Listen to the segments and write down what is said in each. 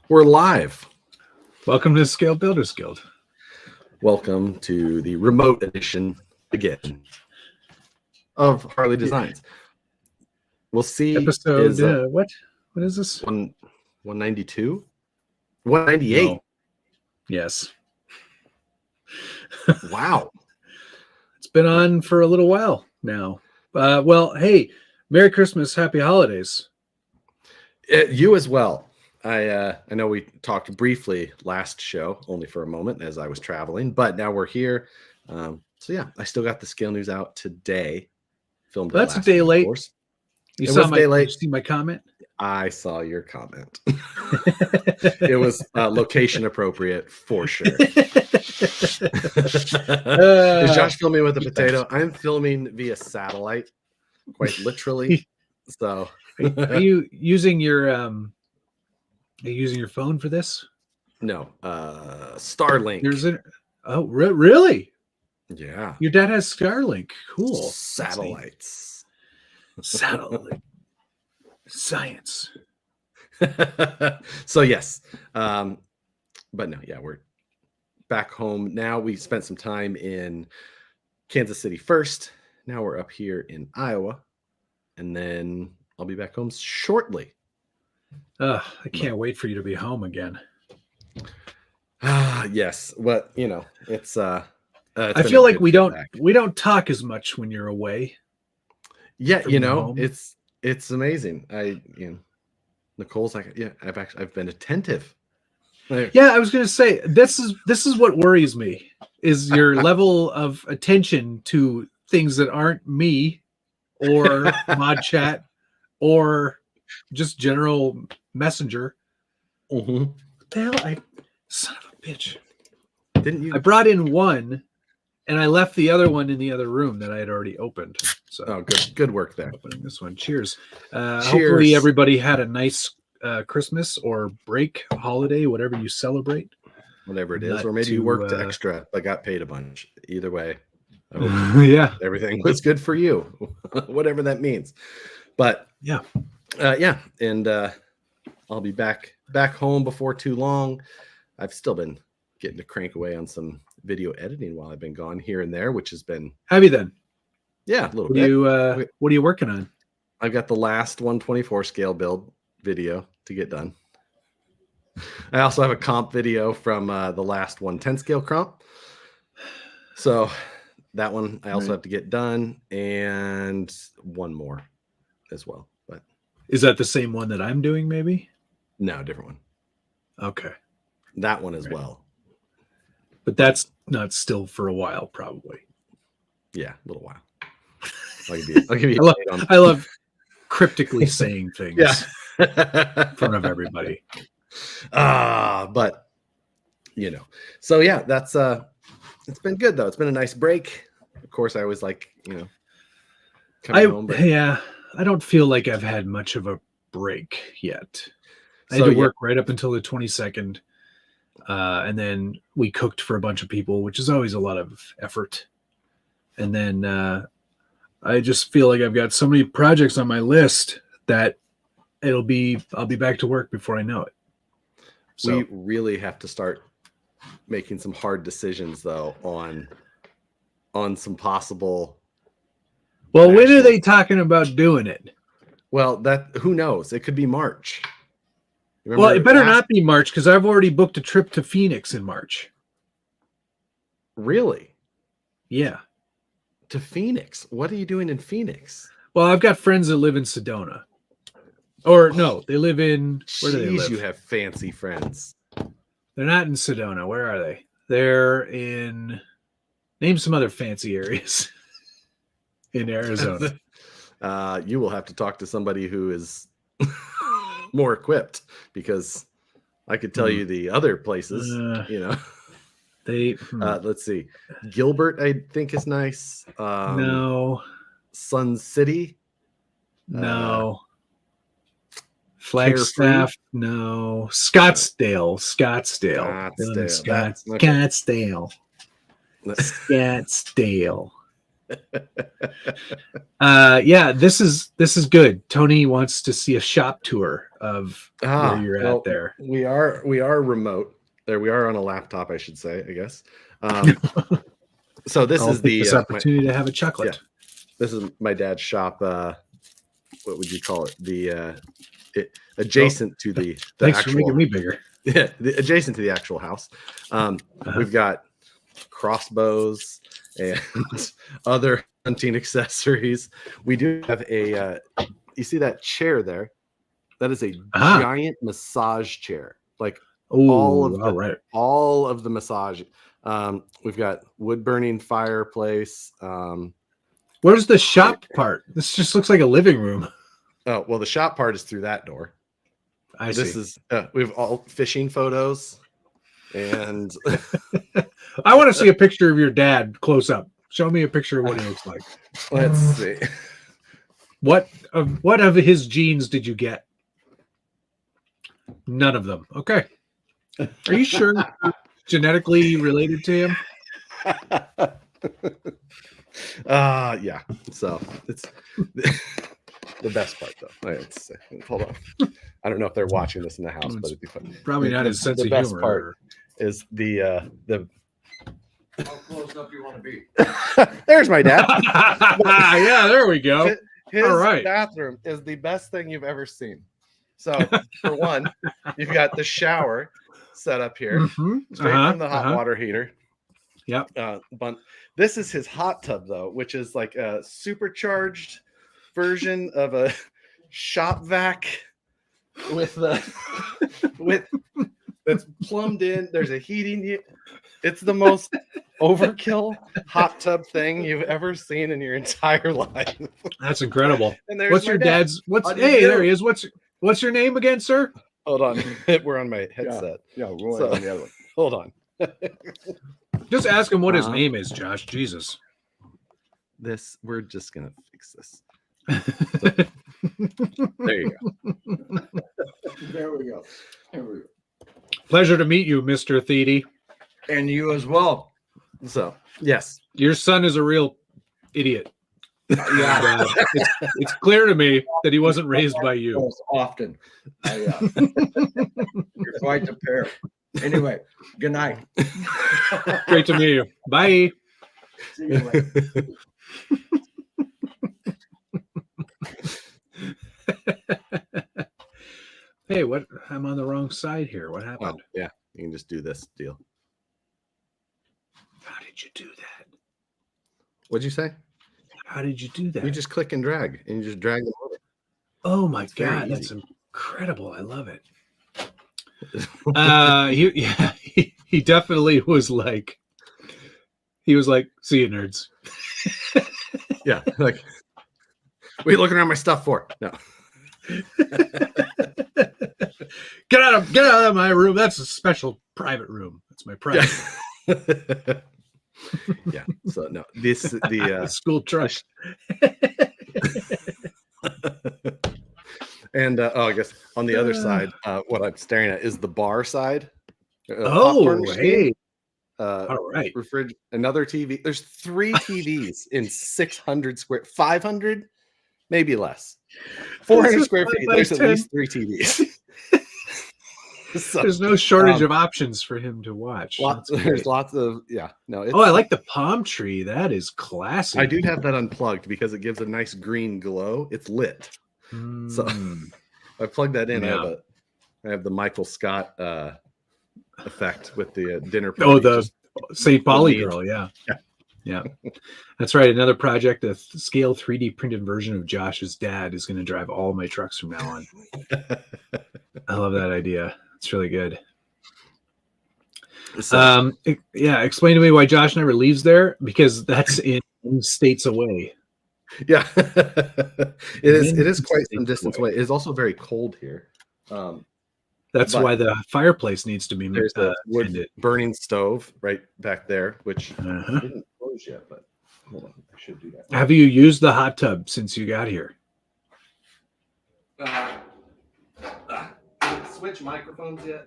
We're live. Welcome to Scale Builders Guild. Welcome to the remote edition again of Harley Designs. We'll see. Episode what? What is this? 192? 198. No. Yes. Wow. It's been on for a little while now. Well, hey, Merry Christmas, Happy Holidays. You as well. I know we talked briefly last show, only for a moment as I was traveling, but now we're here. So yeah, I still got the scale news out today. Filmed. That's a day late. You saw my late. Did you see my comment? I saw your comment. It was location appropriate for sure. Is Josh filming with a potato? I'm filming via satellite, quite literally. So, are you using your phone for this? No, Starlink. Really? Yeah. Your dad has Starlink. Cool. Satellites. Satellite. Science. So yes. But no, yeah, we're back home now. We spent some time in Kansas City first. Now we're up here in Iowa. And then I'll be back home shortly. I can't wait for you to be home again. Yes, but you know, it's I feel like we don't talk as much when you're away. Yeah, you know, home. It's amazing. Nicole's like, yeah, I've been attentive. Yeah, I was gonna say this is what worries me is your level of attention to things that aren't me or mod chat or just general messenger. Mm-hmm. What the hell? Son of a bitch. Didn't you? I brought in one and I left the other one in the other room that I had already opened. So good work there. Opening this one. Cheers. Hopefully everybody had a nice Christmas or break, holiday, whatever you celebrate. Whatever it is. Or maybe you worked extra but got paid a bunch. Either way. Yeah. Everything was good for you. Whatever that means. But yeah. And I'll be back home before too long. I've still been getting to crank away on some video editing while I've been gone here and there, which has been. Have you then? Yeah, a little bit. What are you working on? I've got the last 124 scale build video to get done. I also have a comp video from the last 110 scale comp. So that one I also have to get done, and one more as well. But is that the same one that I'm doing? Maybe. No, different one. Okay. That one as well. But that's not still for a while, probably. Yeah, a little while. I'll give you I love cryptically saying things in front of everybody. But you know. So yeah, that's it's been good though. It's been a nice break. Of course, I always like, coming home. Yeah, I don't feel like I've had much of a break yet. I had to work right up until the 22nd. And then we cooked for a bunch of people, which is always a lot of effort. And then I just feel like I've got so many projects on my list that I'll be back to work before I know it. So we really have to start making some hard decisions though on some possible. Well, when are they talking about doing it? Well, who knows? It could be March. Remember, well, it better not be March because I've already booked a trip to Phoenix in March. Really? Yeah. To Phoenix? What are you doing in Phoenix? Well, I've got friends that live in Sedona. Or no, they live in... Where do they live? You have fancy friends. They're not in Sedona. Where are they? They're in... Name some other fancy areas in Arizona. You will have to talk to somebody who is... more equipped, because I could tell you the other places, let's see. Gilbert, I think, is nice. No. Sun City. No. Flagstaff. No. Scottsdale. Scottsdale. Okay. Scottsdale. Yeah, this is good. Tony wants to see a shop tour of where you're at there. We are remote. There we are on a laptop, I should say, I guess. So this I'll is take this opportunity to have a chocolate. Yeah, this is my dad's shop. What would you call it? Adjacent to the thanks actual, for making me bigger. Yeah, adjacent to the actual house. We've got crossbows and other hunting accessories. We do have a you see that chair there? That is a giant massage chair. Like all of the massage. We've got wood burning fireplace. Where's the shop part? This just looks like a living room. Oh, well, the shop part is through that door. This is we have all fishing photos, and I want to see a picture of your dad close up. Show me a picture of what he looks like. Let's see. What of his genes did you get? None of them. Okay. Are you sure you're genetically related to him? Yeah. So it's the best part, though. Let's hold on. I don't know if they're watching this in the house, but it'd be fun. Probably not his sense of humor. The best part is the how close up you want to be? There's my dad. Yeah, there we go. His bathroom is the best thing you've ever seen. So, for one, you've got the shower set up here, straight from the hot water heater. Yep. But this is his hot tub, though, which is like a supercharged version of a shop vac with that's plumbed in. There's a heating. It's the most overkill hot tub thing you've ever seen in your entire life. That's incredible. What's your dad's? There he is. What's your name again, sir? Hold on. We're on my headset. Yeah, we're on the other one. Hold on. Just ask him what his name is, Josh. Jesus. We're just gonna fix this. So, there you go. There we go. Pleasure to meet you, Mr. Thede. And you as well. So, yes. Your son is a real idiot. Yeah. It's clear to me that he wasn't raised by you. Often. You're quite the pair. Anyway, good night. Great to meet you. Bye. See you later. Hey, what? I'm on the wrong side here. What happened? Oh, yeah, you can just do this deal. How did you do that? What'd you say? How did you do that? You just click and drag, and you just drag them over. Oh my God, that's incredible! I love it. He definitely was like, see you, nerds. Yeah, like, what are you looking around my stuff for? No. Get out of my room. That's a special private room. That's my private. Yeah. Yeah. So no, the school trust. And I guess on the other side, what I'm staring at is the bar side. Hey. All right. Another TV. There's 3 TVs in 500, maybe less. 400 square feet. There's at least 3 TVs. So, there's no shortage of options for him to watch. There's lots of No. I like the palm tree. That is classy. I do have that unplugged because it gives a nice green glow. It's lit. So I plugged that in. Yeah. I have the Michael Scott effect with the dinner party. Oh, the St. Pauli girl. Yeah. That's right. Another project, a scale 3D printed version of Josh's dad is going to drive all my trucks from now on. I love that idea. It's really good. So, explain to me why Josh never leaves there, because that's in states away. Yeah. It is quite some distance away. It is also very cold here. That's why the fireplace needs to be there's the wood burning stove right back there, which didn't close yet, but hold on, I should do that. Have you used the hot tub since you got here? Switch microphones yet?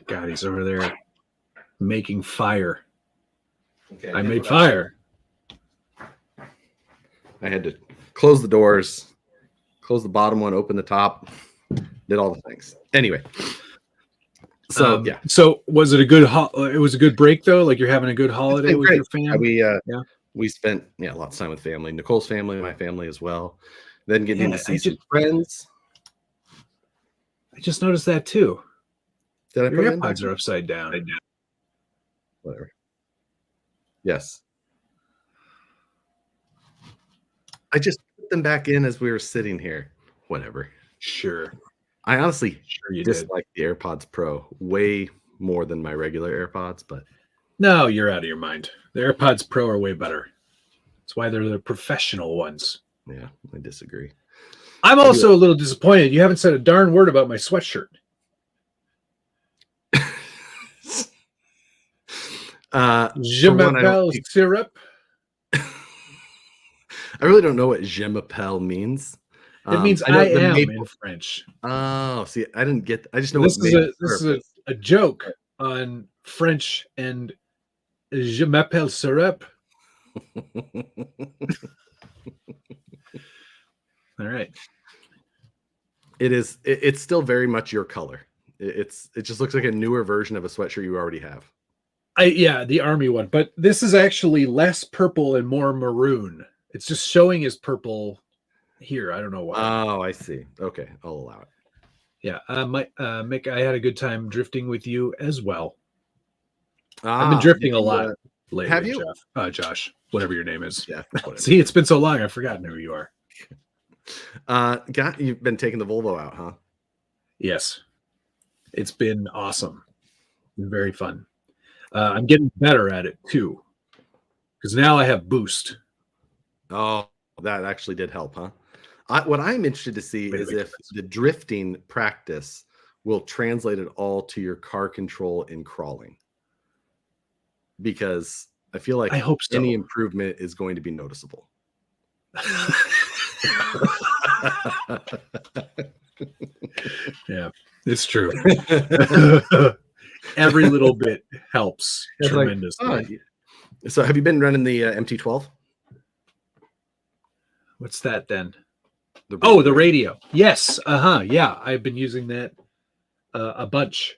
God, he's over there making fire. Okay, I made fire. I had to close the doors, close the bottom one, open the top, did all the things. Anyway, so yeah. So was it a good? It was a good break though. Like you're having a good holiday with your family. We spent lots of time with family, Nicole's family, my family as well. Then getting to see some friends. I just noticed that too. Did I Your AirPods are upside down. Whatever. Yes. I just put them back in as we were sitting here. Whatever. Sure. I honestly you dislike the AirPods Pro way more than my regular AirPods, but no, you're out of your mind. The AirPods Pro are way better. That's why they're the professional ones. Yeah, I disagree. I'm also a little disappointed. You haven't said a darn word about my sweatshirt. Je m'appelle syrup. I really don't know what je m'appelle means. It means I am in French. Oh, see, I didn't get. I just know this is a joke on French and je m'appelle syrup. All right. It's still very much your color. It just looks like a newer version of a sweatshirt you already have. The army one, but this is actually less purple and more maroon. It's just showing as purple here. I don't know why. Oh, I see. Okay, I'll allow it. Yeah, Mick, I had a good time drifting with you as well. I've been drifting a lot lately. Have you, Josh? Whatever your name is. Yeah. See, it's been so long, I've forgotten who you are. You've been taking the Volvo out, huh? Yes, it's been awesome. Been very fun. I'm getting better at it too, because now I have boost. Oh, that actually did help, huh? What I'm interested to see is if the drifting practice will translate it all to your car control in crawling, because I feel like I hope so. Any improvement is going to be noticeable. Yeah, it's true. Every little bit helps tremendously. Like, so have you been running the MT12? What's that then? The radio. Yes. Yeah, I've been using that a bunch.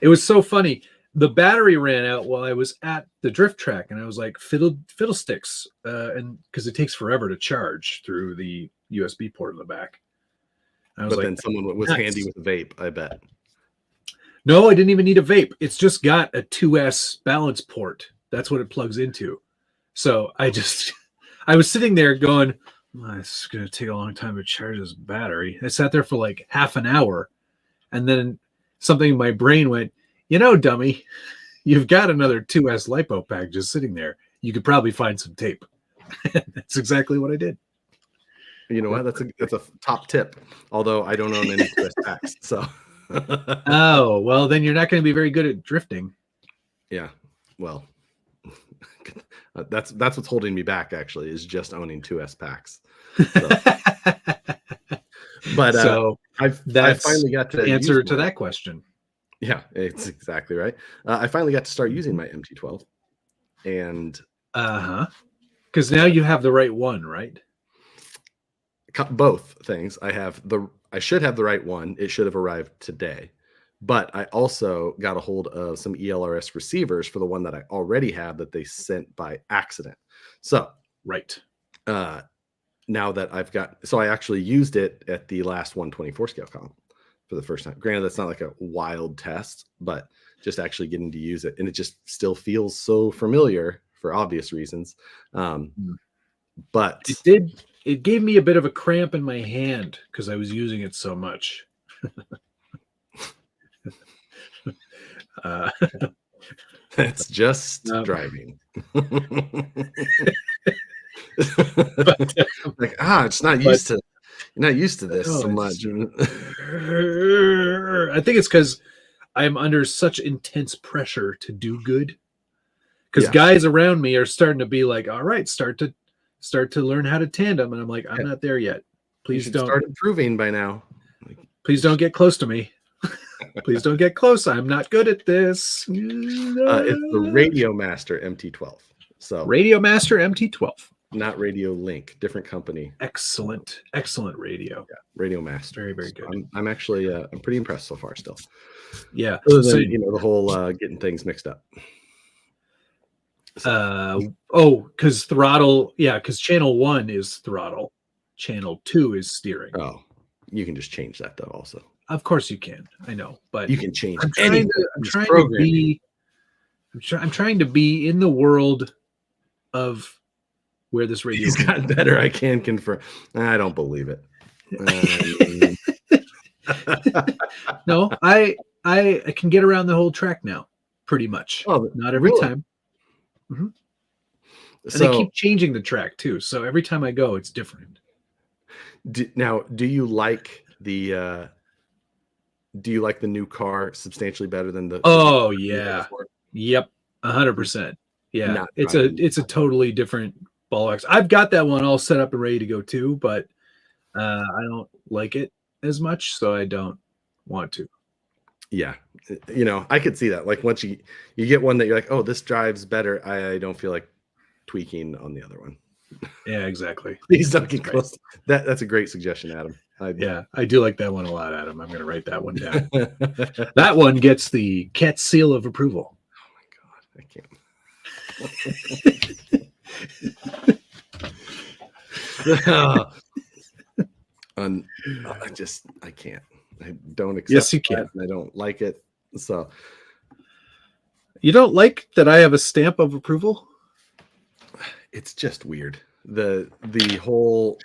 It was so funny. The battery ran out while I was at the drift track, and I was like, fiddlesticks, and because it takes forever to charge through the USB port in the back. Then someone was handy with a vape, I bet. No, I didn't even need a vape. It's just got a 2S balance port. That's what it plugs into. So I was sitting there going, it's going to take a long time to charge this battery. I sat there for like half an hour, and then something in my brain went, dummy, you've got another 2S LiPo pack just sitting there. You could probably find some tape. That's exactly what I did. You know what? That's a top tip. Although I don't own any 2S packs, so. Oh, well, then you're not going to be very good at drifting. Yeah, well, that's what's holding me back. Actually, is just owning 2S packs. So. But I finally got to answer to that question. Yeah, it's exactly right. I finally got to start using my MT12, and because now you have the right one, right? Both things. I should have the right one. It should have arrived today, but I also got a hold of some ELRS receivers for the one that I already have that they sent by accident. So right. Now that I actually used it at the last 124 scale comp for the first time. Granted, that's not like a wild test, but just actually getting to use it, and it just still feels so familiar for obvious reasons. But it gave me a bit of a cramp in my hand because I was using it so much. That's just driving. It's not used to. You're not used to this so much. I think it's because I'm under such intense pressure to do good. Because guys around me are starting to be like, all right, start to learn how to tandem, and I'm like, I'm not there yet. Please don't start improving by now. Please don't get close to me. Please don't get close. I'm not good at this. It's the Radio Master MT12. So Radio Master MT12. not Radio Link, different company. Excellent radio. Yeah, Radio Master. Very, very good. I'm actually I'm pretty impressed so far still. Yeah. Other So, than, the whole getting things mixed up. because throttle, because channel 1 is throttle, channel 2 is steering. Oh, you can just change that though. Also, Of course you can. I know, but you can change. I'm trying to be in the world of where this radio. He's gotten better. I can confirm. I don't believe it. No, I can get around the whole track now, pretty much. Oh, not every really? time. Mm-hmm. And So they keep changing the track too. So every time I go, it's different. do you like the new car substantially better than the? Oh yeah. Yep. 100%. Yeah. Not It's driving. a totally different ball wax. I've got that one all set up and ready to go too, but I don't like it as much, so I don't want to. Yeah, I could see that. Like once you get one that you're like, oh, this drives better, I don't feel like tweaking on the other one. Yeah, exactly. Please don't get close. That's a great suggestion, Adam. Yeah, I do like that one a lot, Adam. I'm going to write that one down. That one gets the cat seal of approval. Oh my God, I can't. I can't. I don't accept. Yes, you can. I don't like it. So you don't like that I have a stamp of approval? it's just weird. The whole,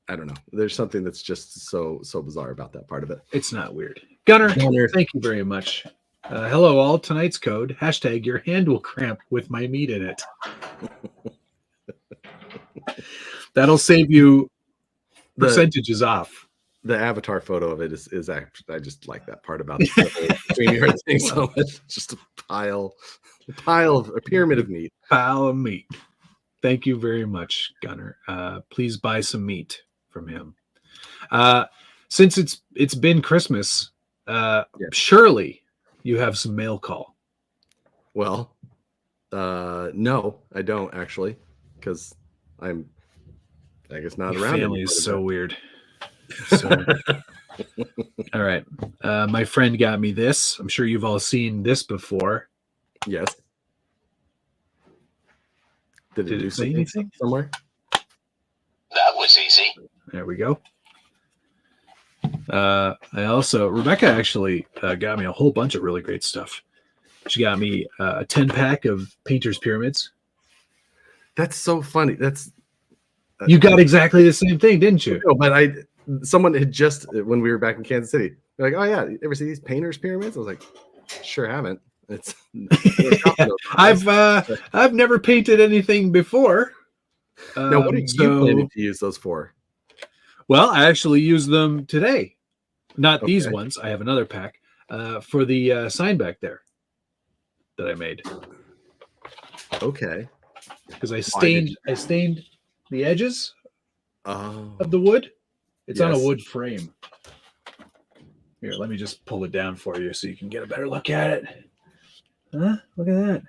I don't know. There's something that's just so bizarre about that part of it. It's not weird. Gunner, thank you very much. Hello all. Tonight's code, # your hand will cramp with my meat in it. That'll save you percentages off. The avatar photo of it is actually, I just like that part about the StreamYard thing so much. Just a pile of a pyramid of meat. Pile of meat. Thank you very much, Gunner. Please buy some meat from him. Since it's been Christmas, surely you have some mail call. Well, no, I don't actually, because I guess not Your around. Family is so weird. So, all right. My friend got me this. I'm sure you've all seen this before. Yes. Did it do say something anything? somewhere? That was easy. There we go. Rebecca actually got me a whole bunch of really great stuff. She got me a 10-pack of Painter's Pyramids. That's so funny. That's You got exactly the same thing, didn't you? no, but someone had just, when we were back in Kansas City, they're like, oh yeah, you ever see these Painter's Pyramids? I was like, sure haven't. It's I've never painted anything before. Now, what are you planning to use those for? Well, I actually used them today. Not these ones. I have another pack for the sign back there that I made. Okay. Because I stained the edges of the wood. It's on a Yes. wood frame. Here, let me just pull it down for you so you can get a better look at it. Huh? Look at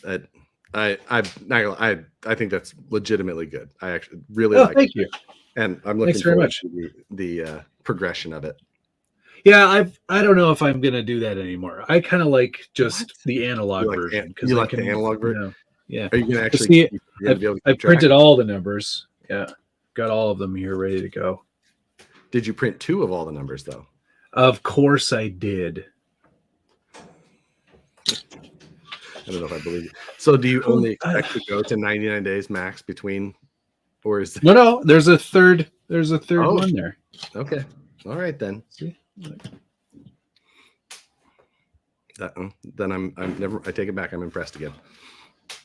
that. I think that's legitimately good. I actually really Oh, like thank it. you. And I'm looking Thanks very forward much. to the progression of it. Yeah, I don't know if I'm gonna do that anymore. I kind of like just the analog You like version you like the analog version? Yeah, Are you gonna actually See, you're gonna be able to I keep track? printed all the numbers. Yeah, got all of them here ready to go. Did you print 2 of all the numbers though? Of course I did. I don't know if I believe you. So do you only expect to go to 99 days max between, or is that, No, there's a third Oh. one there. okay? All right then. See? Then I take it back. I'm impressed again.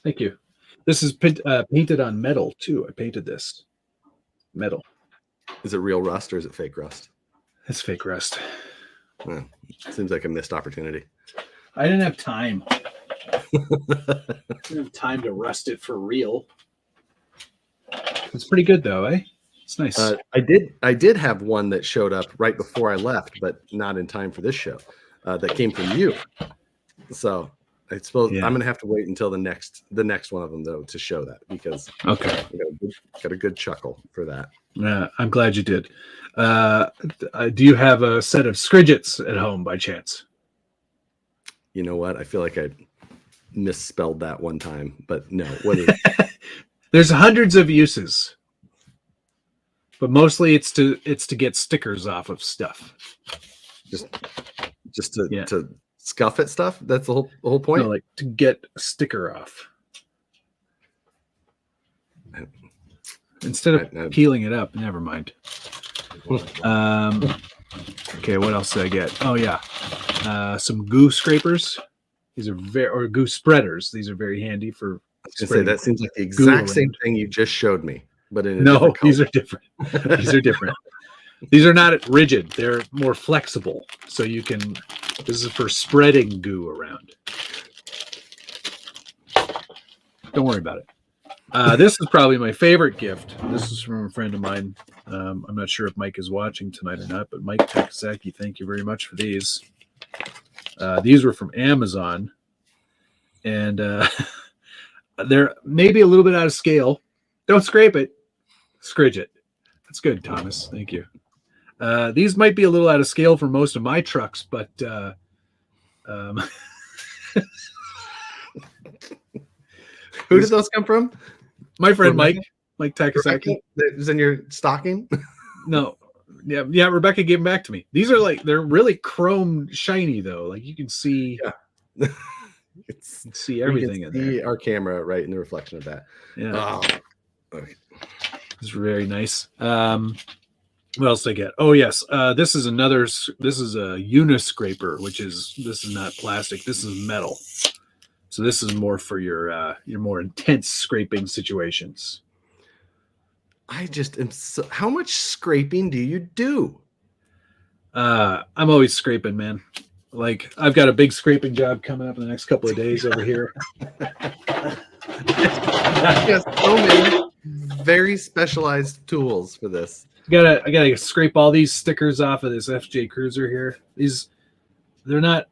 Thank you. This is painted on metal too. I painted this metal. Is it real rust or is it fake rust? It's fake rust. Seems like a missed opportunity. I didn't have time. I didn't have time to rust it for real. It's pretty good though, eh? It's It's nice. I did have one that showed up right before I left, but not in time for this show. That came from you. So I suppose I'm going to have to wait until the next one of them though to show that, because Okay. I got a good chuckle for that. I'm glad you did. Do you have a set of Scridgets at home by chance? You know what? I feel like I misspelled that one time, but no. What is There's hundreds of uses, but mostly it's to get stickers off of stuff. just to scuff at stuff? That's the whole point? No, like to get a sticker off. Instead of peeling it up, never mind. Okay, what else did I get? Oh yeah, some goo scrapers. These are goo spreaders. These are very handy for. I was gonna say that seems like the exact same thing you just showed me, but in a different color. These are different. These are different. These are not rigid. They're more flexible, so you can. This is for spreading goo around. Don't worry about it. This is probably my favorite gift. This is from a friend of mine. I'm not sure if Mike is watching tonight or not, but Mike Takasaki, thank you very much for these. These were from Amazon, and they're maybe a little bit out of scale. Don't scrape it. Scridge it. That's good, Thomas. Thank you. These might be a little out of scale for most of my trucks, but who did those come from? My friend Rebecca? Mike Takasaki. That was in your stocking? No. Yeah, Rebecca gave them back to me. These are they're really chrome shiny though. Like you can see see everything in there. Our camera right in the reflection of that. Yeah. Oh, okay. It's very nice. What else did I get? Oh yes. This is a uniscraper, this is not plastic. This is metal. So this is more for your more intense scraping situations. I just am how much scraping do you do? I'm always scraping, man. Like I've got a big scraping job coming up in the next couple of days over here. Yes, so many very specialized tools for this. I gotta scrape all these stickers off of this FJ Cruiser here. They're not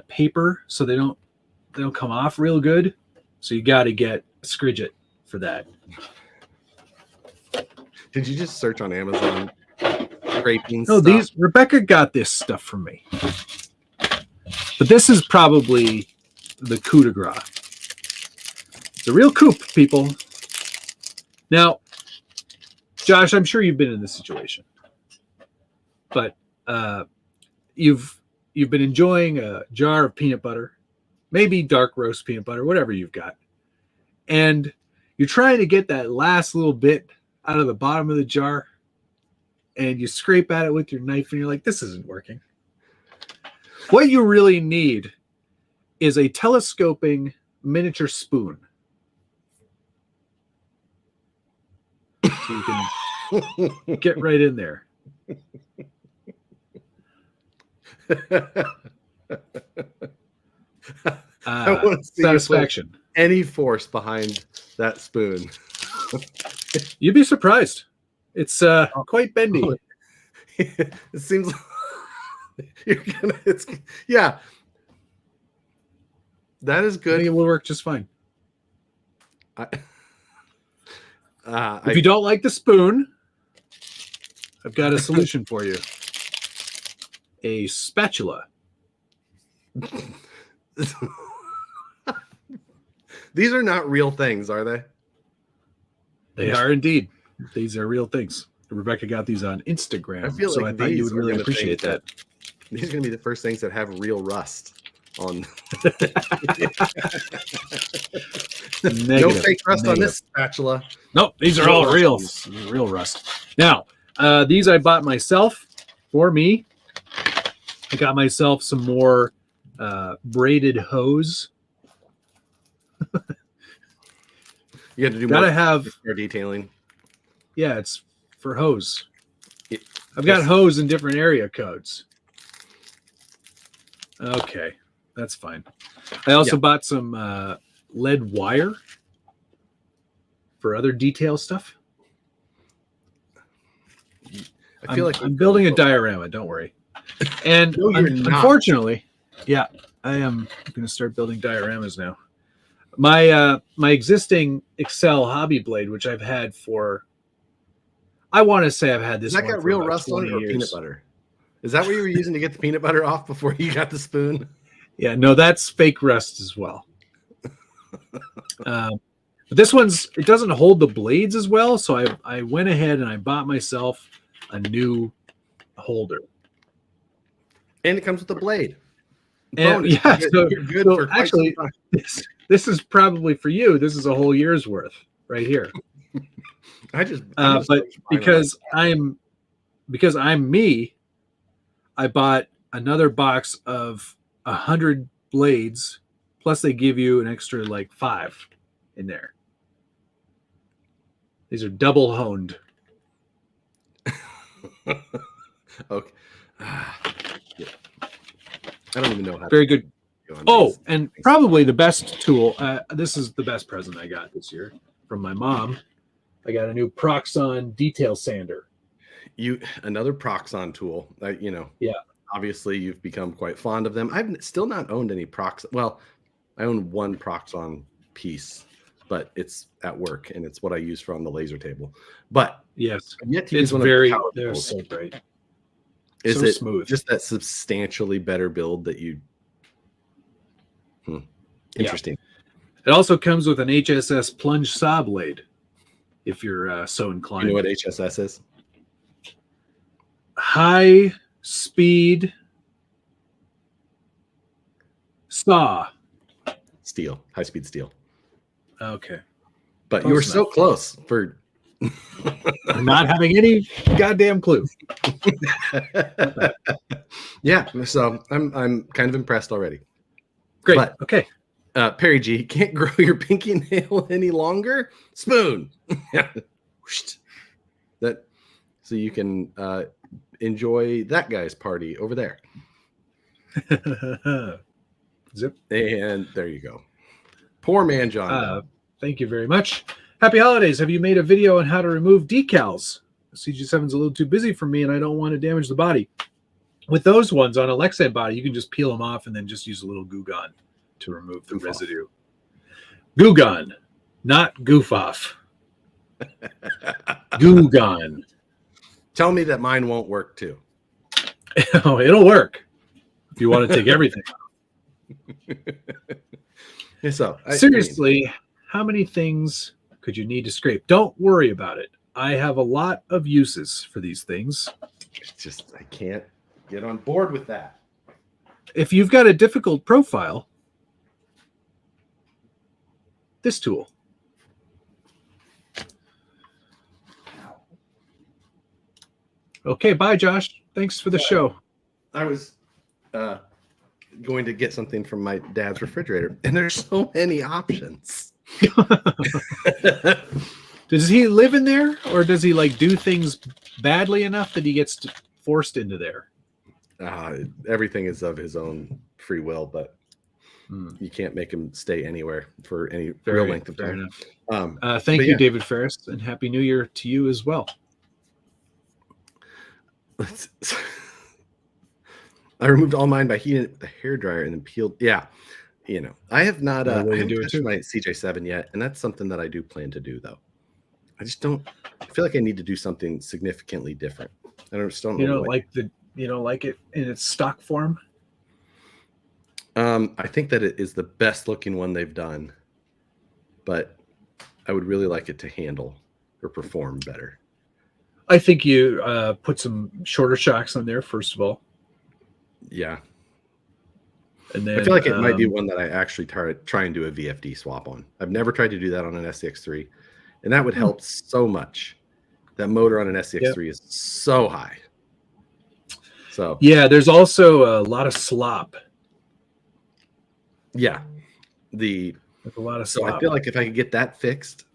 paper, so they don't come off real good. So you got to get a Scridget for that. Did you just search on Amazon scraping No, stuff? Rebecca got this stuff from me. But this is probably the coup de grace. It's a real coup, people. Now, Josh, I'm sure you've been in this situation. But you've been enjoying a jar of peanut butter, maybe dark roast peanut butter, whatever you've got. And you're trying to get that last little bit out of the bottom of the jar, and you scrape at it with your knife, and you're like, this isn't working. What you really need is a telescoping miniature spoon. So you can get right in there. I want to see satisfaction. Any force behind that spoon. You'd be surprised. It's quite bendy. It seems that is good. I think it will work just fine. If you don't like the spoon, I've got a solution for you. A spatula. These are not real things, are they? They are indeed. These are real things. Rebecca got these on Instagram, I feel so like I thought you would really appreciate that. These are going to be the first things that have real rust on. No fake rust on this spatula. Nope, these are all real rust. Now, these I bought myself for me. I got myself some more braided hose. You got to do more detailing. Yeah, it's for hose. I've got hose in different area codes. Okay, that's fine. I also bought some lead wire for other detail stuff. I feel like I'm building a diorama. Don't worry. And No, you're not. unfortunately, yeah, I am going to start building dioramas now. My existing Excel hobby blade, which I've had for, I want to say I've had this Has that one got for real about rust on 20 it or years. peanut butter? Is that what you were using to get the peanut butter off before you got the spoon? Yeah, no, that's fake rust as well. But this one's, it doesn't hold the blades as well, so I went ahead and I bought myself a new holder. And it comes with a blade. And Bonus. yeah, You're good so for quite actually, some time. this is probably for you. This is a whole year's worth right here. But because I'm me, I bought another box of 100 blades, plus they give you an extra like 5 in there. These are double honed. Okay. Yeah. I don't even know how. Very good. To go on Oh, these. and probably the best tool. This is the best present I got this year from my mom. I got a new Proxxon detail sander. Another Proxxon tool. Yeah. Obviously, you've become quite fond of them. I've still not owned any Proxxon. Well, I own one Proxxon piece, but it's at work and it's what I use for on the laser table. But Yes, I've yet to it's use one very. of the power They're tools. so great. Is so it smooth. just that substantially better build that you? Interesting. It also comes with an HSS plunge saw blade, if you're so inclined. You know what HSS is? High speed saw. Steel, high speed steel. Okay. But Close you were enough. so close for Not having any goddamn clue. Yeah, so I'm kind of impressed already. Great. But Okay. Perry G, can't grow your pinky nail any longer. Spoon. That so you can enjoy that guy's party over there. Zip. And there you go. Poor man John. Thank you very much. Happy holidays. Have you made a video on how to remove decals? CG7's a little too busy for me and I don't want to damage the body. With those ones on a Lexan body, you can just peel them off and then just use a little Goo Gone to remove the residue. Goo Gone, not goof off. Goo Gone. Tell me that mine won't work too. Oh, it'll work if you want to take everything off. So Seriously, how many things could you need to scrape? Don't worry about it. I have a lot of uses for these things. It's just I can't get on board with that. If you've got a difficult profile, this tool. Okay, bye, Josh. Thanks for the show. I was going to get something from my dad's refrigerator, and there's so many options. Does he live in there, or does he like do things badly enough that he gets forced into there? Everything is of his own free will, but you can't make him stay anywhere for any real length of time. Thank you, David Ferris, and Happy New Year to you as well. I removed all mine by heating it with the hairdryer and then peeled. Yeah, I have not. I haven't touched my CJ7 yet, and that's something that I do plan to do, though. I just don't. I feel like I need to do something significantly different. I just don't know. You don't like it in its stock form? I think that it is the best looking one they've done, but I would really like it to handle or perform better. I think you put some shorter shocks on there, first of all. Yeah. And then I feel like it might be one that I actually try and do a VFD swap on. I've never tried to do that on an SCX3, and that would help so much. That motor on an SCX3 is so high. So yeah, there's also a lot of slop. Yeah, there's a lot of slop. So I feel like if I could get that fixed,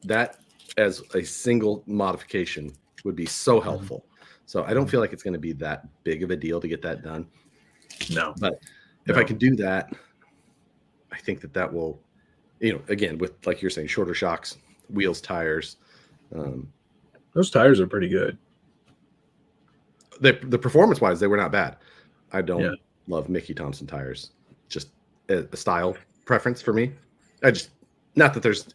that as a single modification would be so helpful. So I don't feel like it's going to be that big of a deal to get that done. No, but if I can do that, I think that will, again, with like you're saying, shorter shocks, wheels, tires. Those tires are pretty good. the performance wise, they were not bad. I don't Yeah. love Mickey Thompson tires. Just a style preference for me. I just not that there's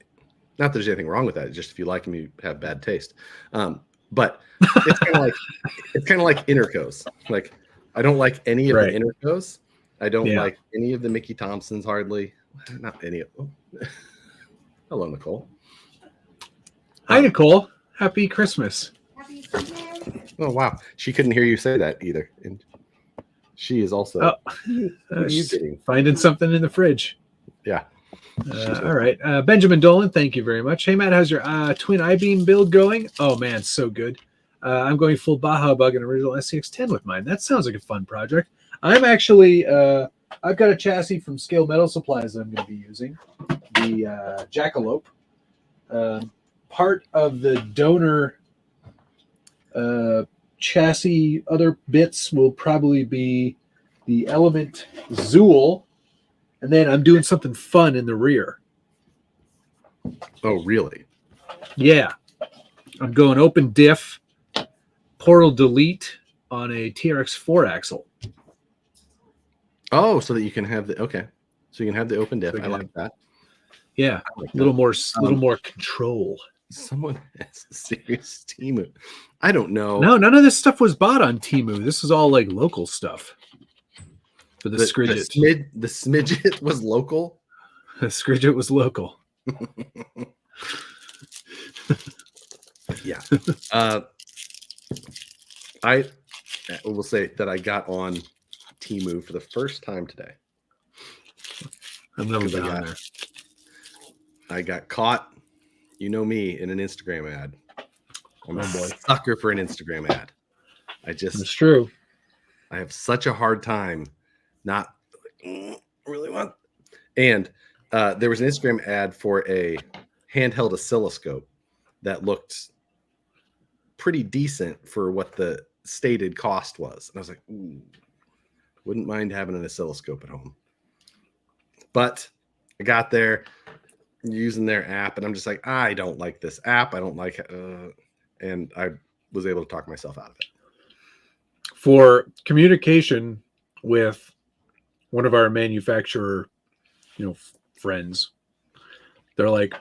anything wrong with that. Just if you like them, you have bad taste. But it's kind of like Intercos. Like I don't like any of Right. the Intercos. I don't Yeah. like any of the Mickey Thompsons hardly. Not any of them. Hello, Nicole. Hi, Nicole. Happy Christmas. Oh wow, she couldn't hear you say that either. And she is also. Oh, What are you she's getting? finding something in the fridge. Yeah. All right. Benjamin Dolan, thank you very much. Hey, Matt, how's your twin I-beam build going? Oh, man, so good. I'm going full Baja Bug and original SCX10 with mine. That sounds like a fun project. I'm actually, I've got a chassis from Scale Metal Supplies that I'm going to be using. The Jackalope. Part of the donor chassis, other bits will probably be the Element Zool. And then I'm doing something fun in the rear. Oh, really? Yeah. I'm going open diff, portal delete on a TRX4 axle. Oh, so that you can have the so you can have the open diff. I like that. Yeah. I like A little that. more control. Someone has a serious Temu. I don't know. No, none of this stuff was bought on Temu. This is all like local stuff. For the Scridget. The smidget was local. The Scridget was local. Yeah. I will say that I got on Temu for the first time today. I've never been on there. I got caught, you know me, in an Instagram ad. I'm a boy. sucker for an Instagram ad. It's true. I have such a hard time not really want. And there was an Instagram ad for a handheld oscilloscope that looked pretty decent for what the stated cost was. And I was like, ooh, wouldn't mind having an oscilloscope at home. But I got there using their app, and I'm just like, I don't like this app. I don't like it. And I was able to talk myself out of it. For communication with one of our manufacturer, friends, they're like,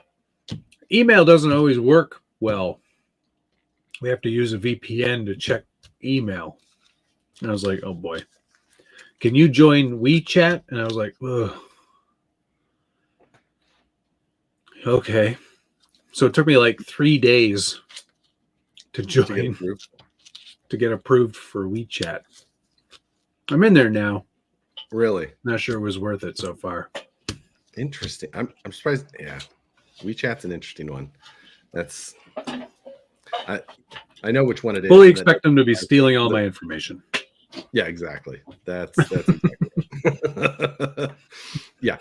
email doesn't always work well. We have to use a VPN to check email. And I was like, oh boy. Can you join WeChat? And I was like, ugh. Okay. So it took me like 3 days to join, to get approved for WeChat. I'm in there now. Really? Not sure it was worth it so far. Interesting. I'm surprised. Yeah. WeChat's an interesting one. That's I know which one it is. Fully expect them to be stealing all my information. Yeah, exactly. That's exactly it. Yeah.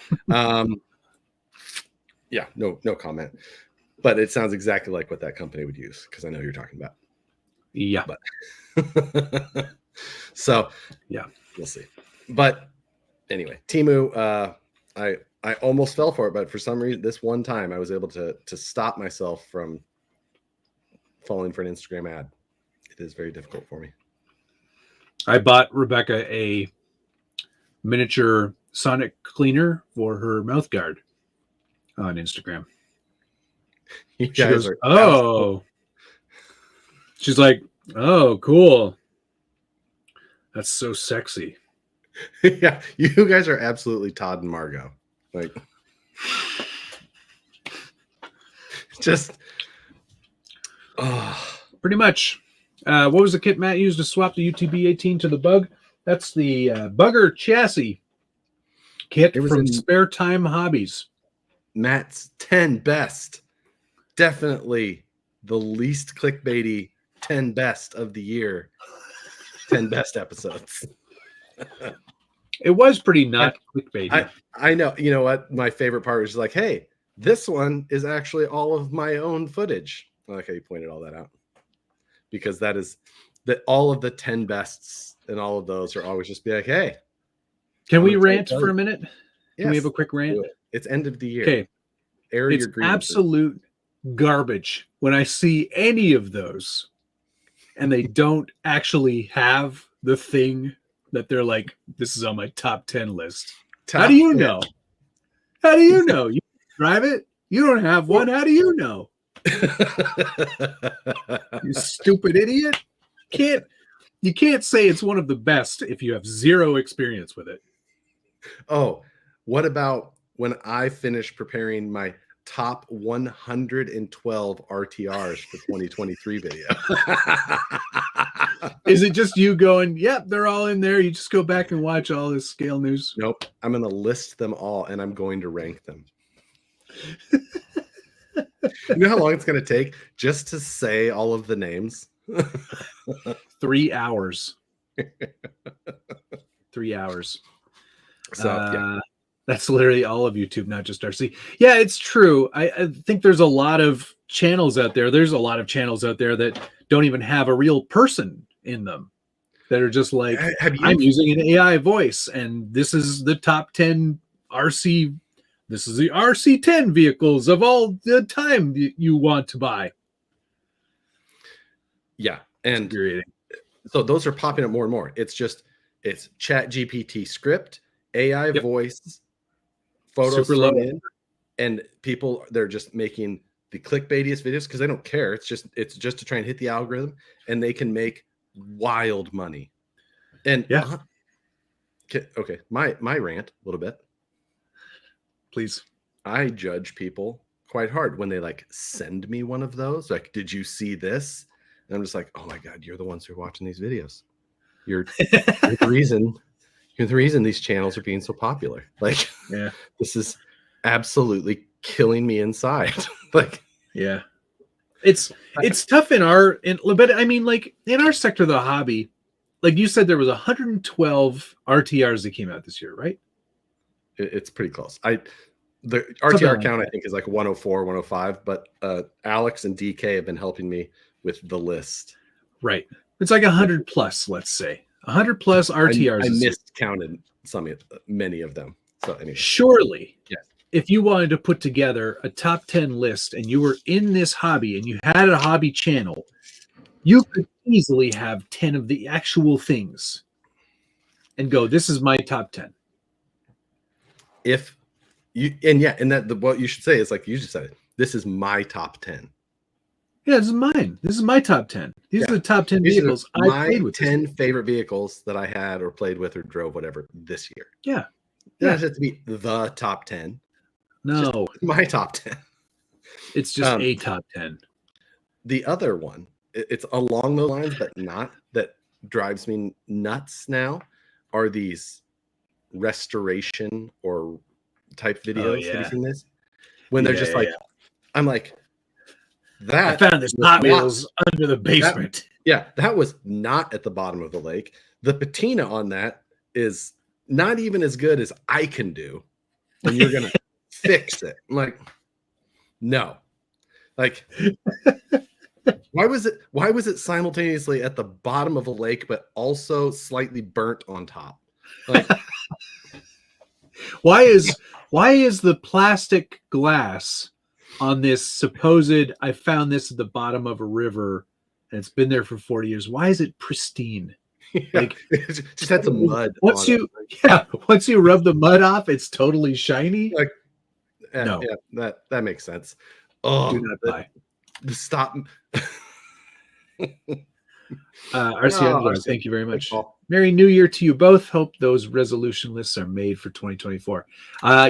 Yeah, no comment. But it sounds exactly like what that company would use, because I know you're talking about. Yeah. But so yeah, we'll see. But anyway, Temu, I almost fell for it, but for some reason, this one time I was able to stop myself from falling for an Instagram ad. It is very difficult for me. I bought Rebecca a miniature sonic cleaner for her mouth guard on Instagram. You she guys goes, are oh. She's like, oh, cool. That's so sexy. Yeah, you guys are absolutely Todd and Margot. Like, just, pretty much. What was the kit Matt used to swap the UTB-18 to the Bug? That's the Bugger chassis kit from Spare Time Hobbies. Matt's 10 best. Definitely the least clickbaity 10 best of the year. 10 best episodes. It was pretty not clickbaity. I know. You know what? My favorite part was like, hey, this one is actually all of my own footage. I like how you pointed all that out. Because that is that all of the 10 bests and all of those are always just be like, hey. Can we rant for a minute? Yes, Can we have a quick rant? It's end of the year. Okay. Air it's your grievances. Absolute garbage when I see any of those and they don't actually have the thing that they're like, this is on my top 10 list. How do you know? How do you know? You drive it? You don't have one. How do you know? You stupid idiot. You can't say it's one of the best if you have zero experience with it. Oh, what about when I finish preparing my top 112 RTRs for 2023 video? Is it just you going, yep, they're all in there? You just go back and watch all this scale news? Nope. I'm going to list them all and I'm going to rank them. You know how long it's going to take just to say all of the names? 3 hours. 3 hours. So, yeah. That's literally all of YouTube, not just RC. Yeah, it's true. I think there's a lot of channels out there. There's a lot of channels out there that don't even have a real person in them, that are just like, I'm using an AI voice, and this is the top 10 RC. This is the RC10 vehicles of all the time you want to buy. Yeah. And so those are popping up more and more. It's Chat GPT script, AI voice, photos thrown in, and people, they're just making the clickbaitiest videos because they don't care. It's just to try and hit the algorithm, and they can make wild money. And okay, my rant a little bit. Please. I judge people quite hard when they like send me one of those. Like, did you see this? And I'm just like, oh my God, you're the ones who are watching these videos. You're the reason. You're the reason these channels are being so popular. Like, yeah, this is absolutely killing me inside. Like, yeah, it's tough in our but I mean, like in our sector of the hobby, like you said, there was 112 RTRs that came out this year, right? It's pretty close. The RTR count, I think, is like 104, 105, but Alex and DK have been helping me with the list. Right. It's like 100 plus, let's say. 100 plus RTRs. I miscounted many of them. So anyway. Surely, yes, if you wanted to put together a top 10 list and you were in this hobby and you had a hobby channel, you could easily have 10 of the actual things and go, this is my top 10. If you, what you should say is like you just said, this is my top 10. Yeah, this is mine. This is my top 10. These are the top 10 vehicles I played with. 10 favorite vehicles that I had or played with or drove, whatever, this year. Yeah. It doesn't have to be the top 10. No. Just my top 10. It's just a top 10. The other one, it's along those lines, but not, that drives me nuts now, are these restoration or type videos. Have you seen this? When they're just like, I'm like, that I found this Hot Wheels under the basement. That was not at the bottom of the lake. The patina on that is not even as good as I can do, and you're gonna fix it. I'm like, no. Like, why was it simultaneously at the bottom of a lake but also slightly burnt on top? Like, why is the plastic glass on this supposed, I found this at the bottom of a river and it's been there for 40 years, why is it pristine? Like, just had some mud. Once you rub the mud off, it's totally shiny. Like, no, that makes sense. Oh, do not buy. The stop. RC, thank you very much. Merry New Year to you both. Hope those resolution lists are made for 2024.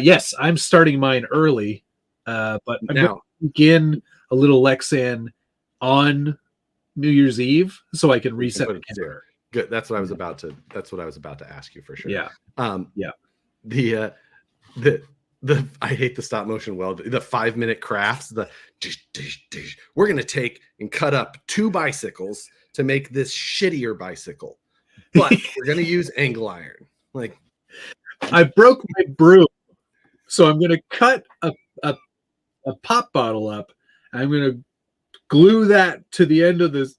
Yes, I'm starting mine early, but I'm going to begin a little Lexan on New Year's Eve so I can reset the camera. Good. That's what I was about to ask you for sure. Yeah. The I hate the stop motion weld. The 5-minute crafts. We're gonna take and cut up 2 bicycles to make this shittier bicycle, but we're gonna use angle iron. Like, I broke my broom, so I'm gonna cut a pop bottle up. I'm gonna glue that to the end of the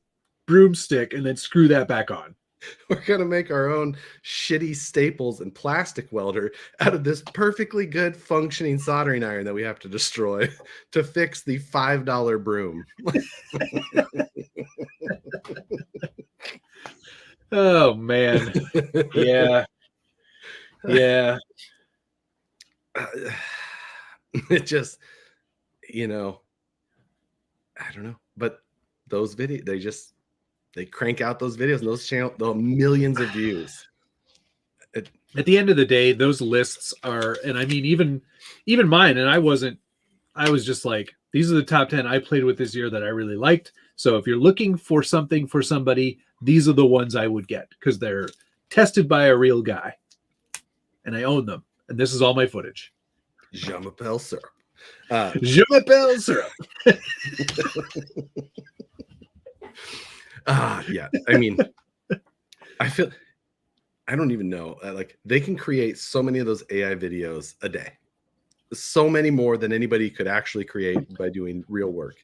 broomstick and then screw that back on. We're going to make our own shitty staples and plastic welder out of this perfectly good functioning soldering iron that we have to destroy to fix the $5 broom. Oh man. Yeah. Yeah. It just, you know, I don't know, but those videos, they crank out those videos and those the millions of views. At the end of the day, those lists are, and I mean, even mine, and I was just like, these are the top 10 I played with this year that I really liked. So if you're looking for something for somebody, these are the ones I would get because they're tested by a real guy and I own them. And this is all my footage. Je m'appelle syrup. Je m'appelle syrup. Yeah. I mean, I don't even know. Like they can create so many of those AI videos a day, so many more than anybody could actually create by doing real work.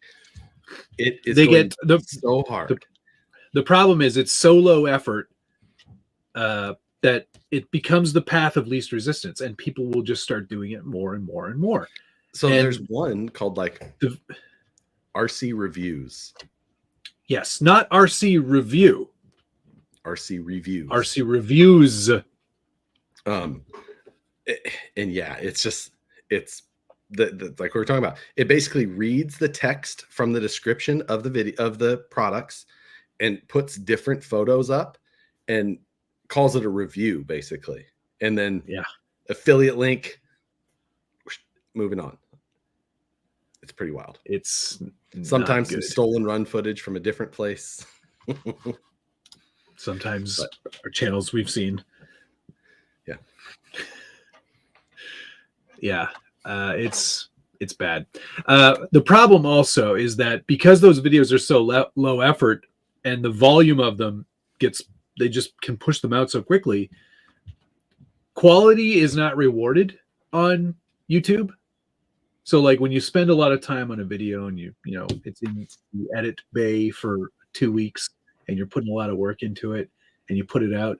It is so hard. The problem is it's so low effort that it becomes the path of least resistance, and people will just start doing it more and more and more. So there's one called like RC Reviews. Yes, not RC Review. RC Reviews. RC Reviews. And yeah, it's like we were talking about. It basically reads the text from the description of the video of the products and puts different photos up and calls it a review basically. And then affiliate link, moving on. It's pretty wild. It's sometimes some stolen run footage from a different place. Sometimes our channels we've seen. Yeah. It's bad. The problem also is that because those videos are so low effort and the volume of them they just can push them out so quickly, quality is not rewarded on YouTube. So like when you spend a lot of time on a video and you know it's in the edit bay for 2 weeks and you're putting a lot of work into it and you put it out,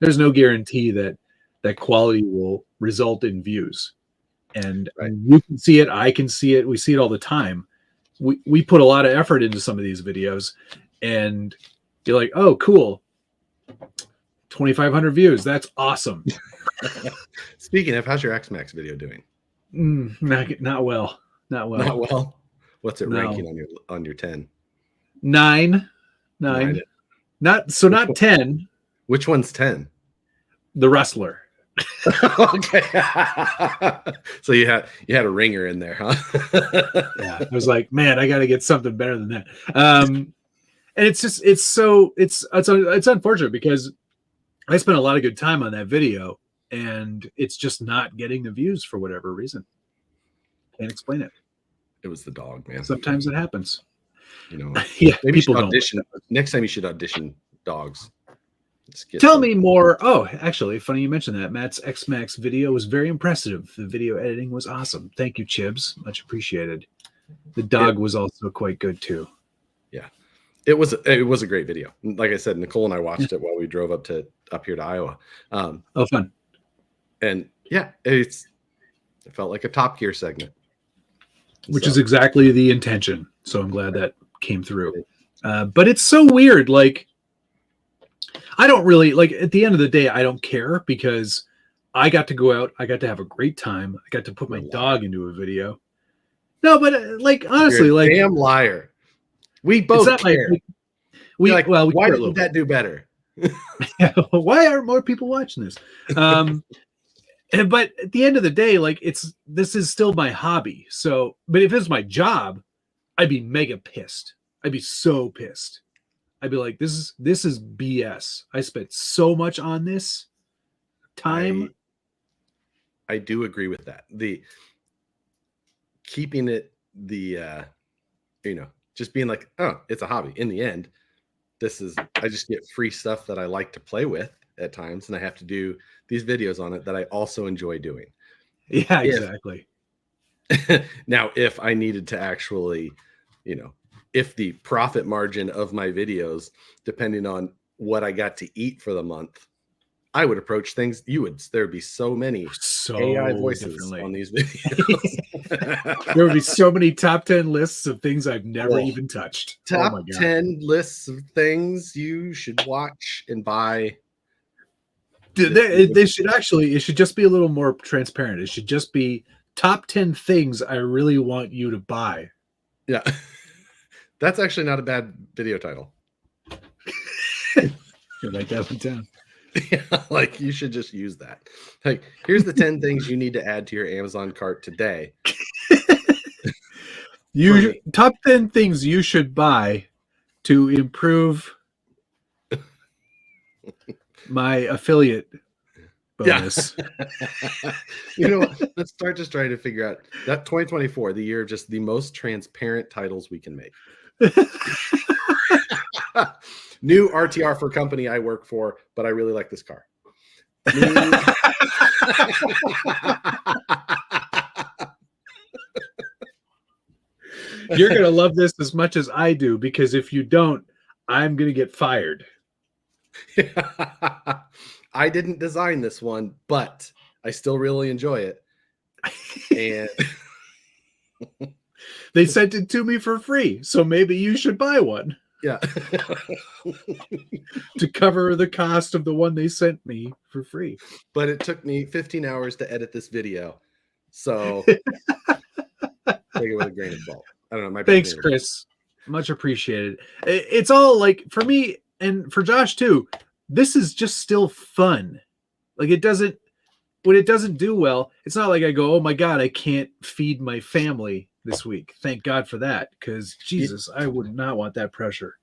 there's no guarantee that quality will result in views. And you can see it, I can see it, we see it all the time. We put a lot of effort into some of these videos and you're like, oh cool, 2,500 views, that's awesome. Speaking of, how's your X-Max video doing? Not well. What's it ranking on your 10? 9. Not 10. Which one's 10? The Wrestler. Okay. So you had a ringer in there, huh? Yeah, I was like, man, I got to get something better than that. And it's unfortunate because I spent a lot of good time on that video and it's just not getting the views for whatever reason. Can't explain it. It was the dog, man. Sometimes it happens. You know, yeah, maybe people don't. audition. Next time you should audition dogs. Tell me more. Oh, actually, funny you mentioned that. Matt's X-Max video was very impressive. The video editing was awesome. Thank you, Chibs. Much appreciated. The dog was also quite good too. Yeah, it was a great video. Like I said, Nicole and I watched it while we drove up here to Iowa. Oh, fun. And yeah, it felt like a Top Gear segment, which is exactly the intention. So I'm glad that came through. But it's so weird. Like, I don't really like at the end of the day, I don't care because I got to go out. I got to have a great time. I got to put my dog into a video. No, but like, honestly, you're a like damn liar. We both care. Why didn't that do better? Why aren't more people watching this? But at the end of the day, like this is still my hobby. So, but if it's my job, I'd be mega pissed. I'd be so pissed. I'd be like, this is BS. I spent so much on this time. I do agree with that. Keeping it just being like, oh, it's a hobby. In the end, I just get free stuff that I like to play with at times, and I have to do these videos on it that I also enjoy doing. Yeah, exactly. Now, if I needed to actually, if the profit margin of my videos, depending on what I got to eat for the month, I would approach things. There'd be so many So AI voices differently. on these videos. There would be so many top 10 lists of things I've never Oh. even touched. Top oh my God. 10 lists of things you should watch and buy. They should actually, it should just be a little more transparent. It should just be top 10 things I really want you to buy. Yeah. That's actually not a bad video title. Write that one down. Yeah, like you should just use that. Like, here's the 10 things you need to add to your Amazon cart today. Top 10 things you should buy to improve my affiliate bonus. Yeah. You know what? Let's start just trying to figure out that 2024, the year of just the most transparent titles we can make. New RTR for a company I work for, but I really like this car. You're going to love this as much as I do, because if you don't, I'm going to get fired. I didn't design this one, but I still really enjoy it. And they sent it to me for free, so maybe you should buy one. Yeah. To cover the cost of the one they sent me for free. But it took me 15 hours to edit this video. So take it with a grain of salt. I don't know. Thanks, Chris. Much appreciated. It's all like, for me and for Josh too, this is just still fun. Like, when it doesn't do well, it's not like I go, oh my God, I can't feed my family this week. Thank God for that, because Jesus, I would not want that pressure.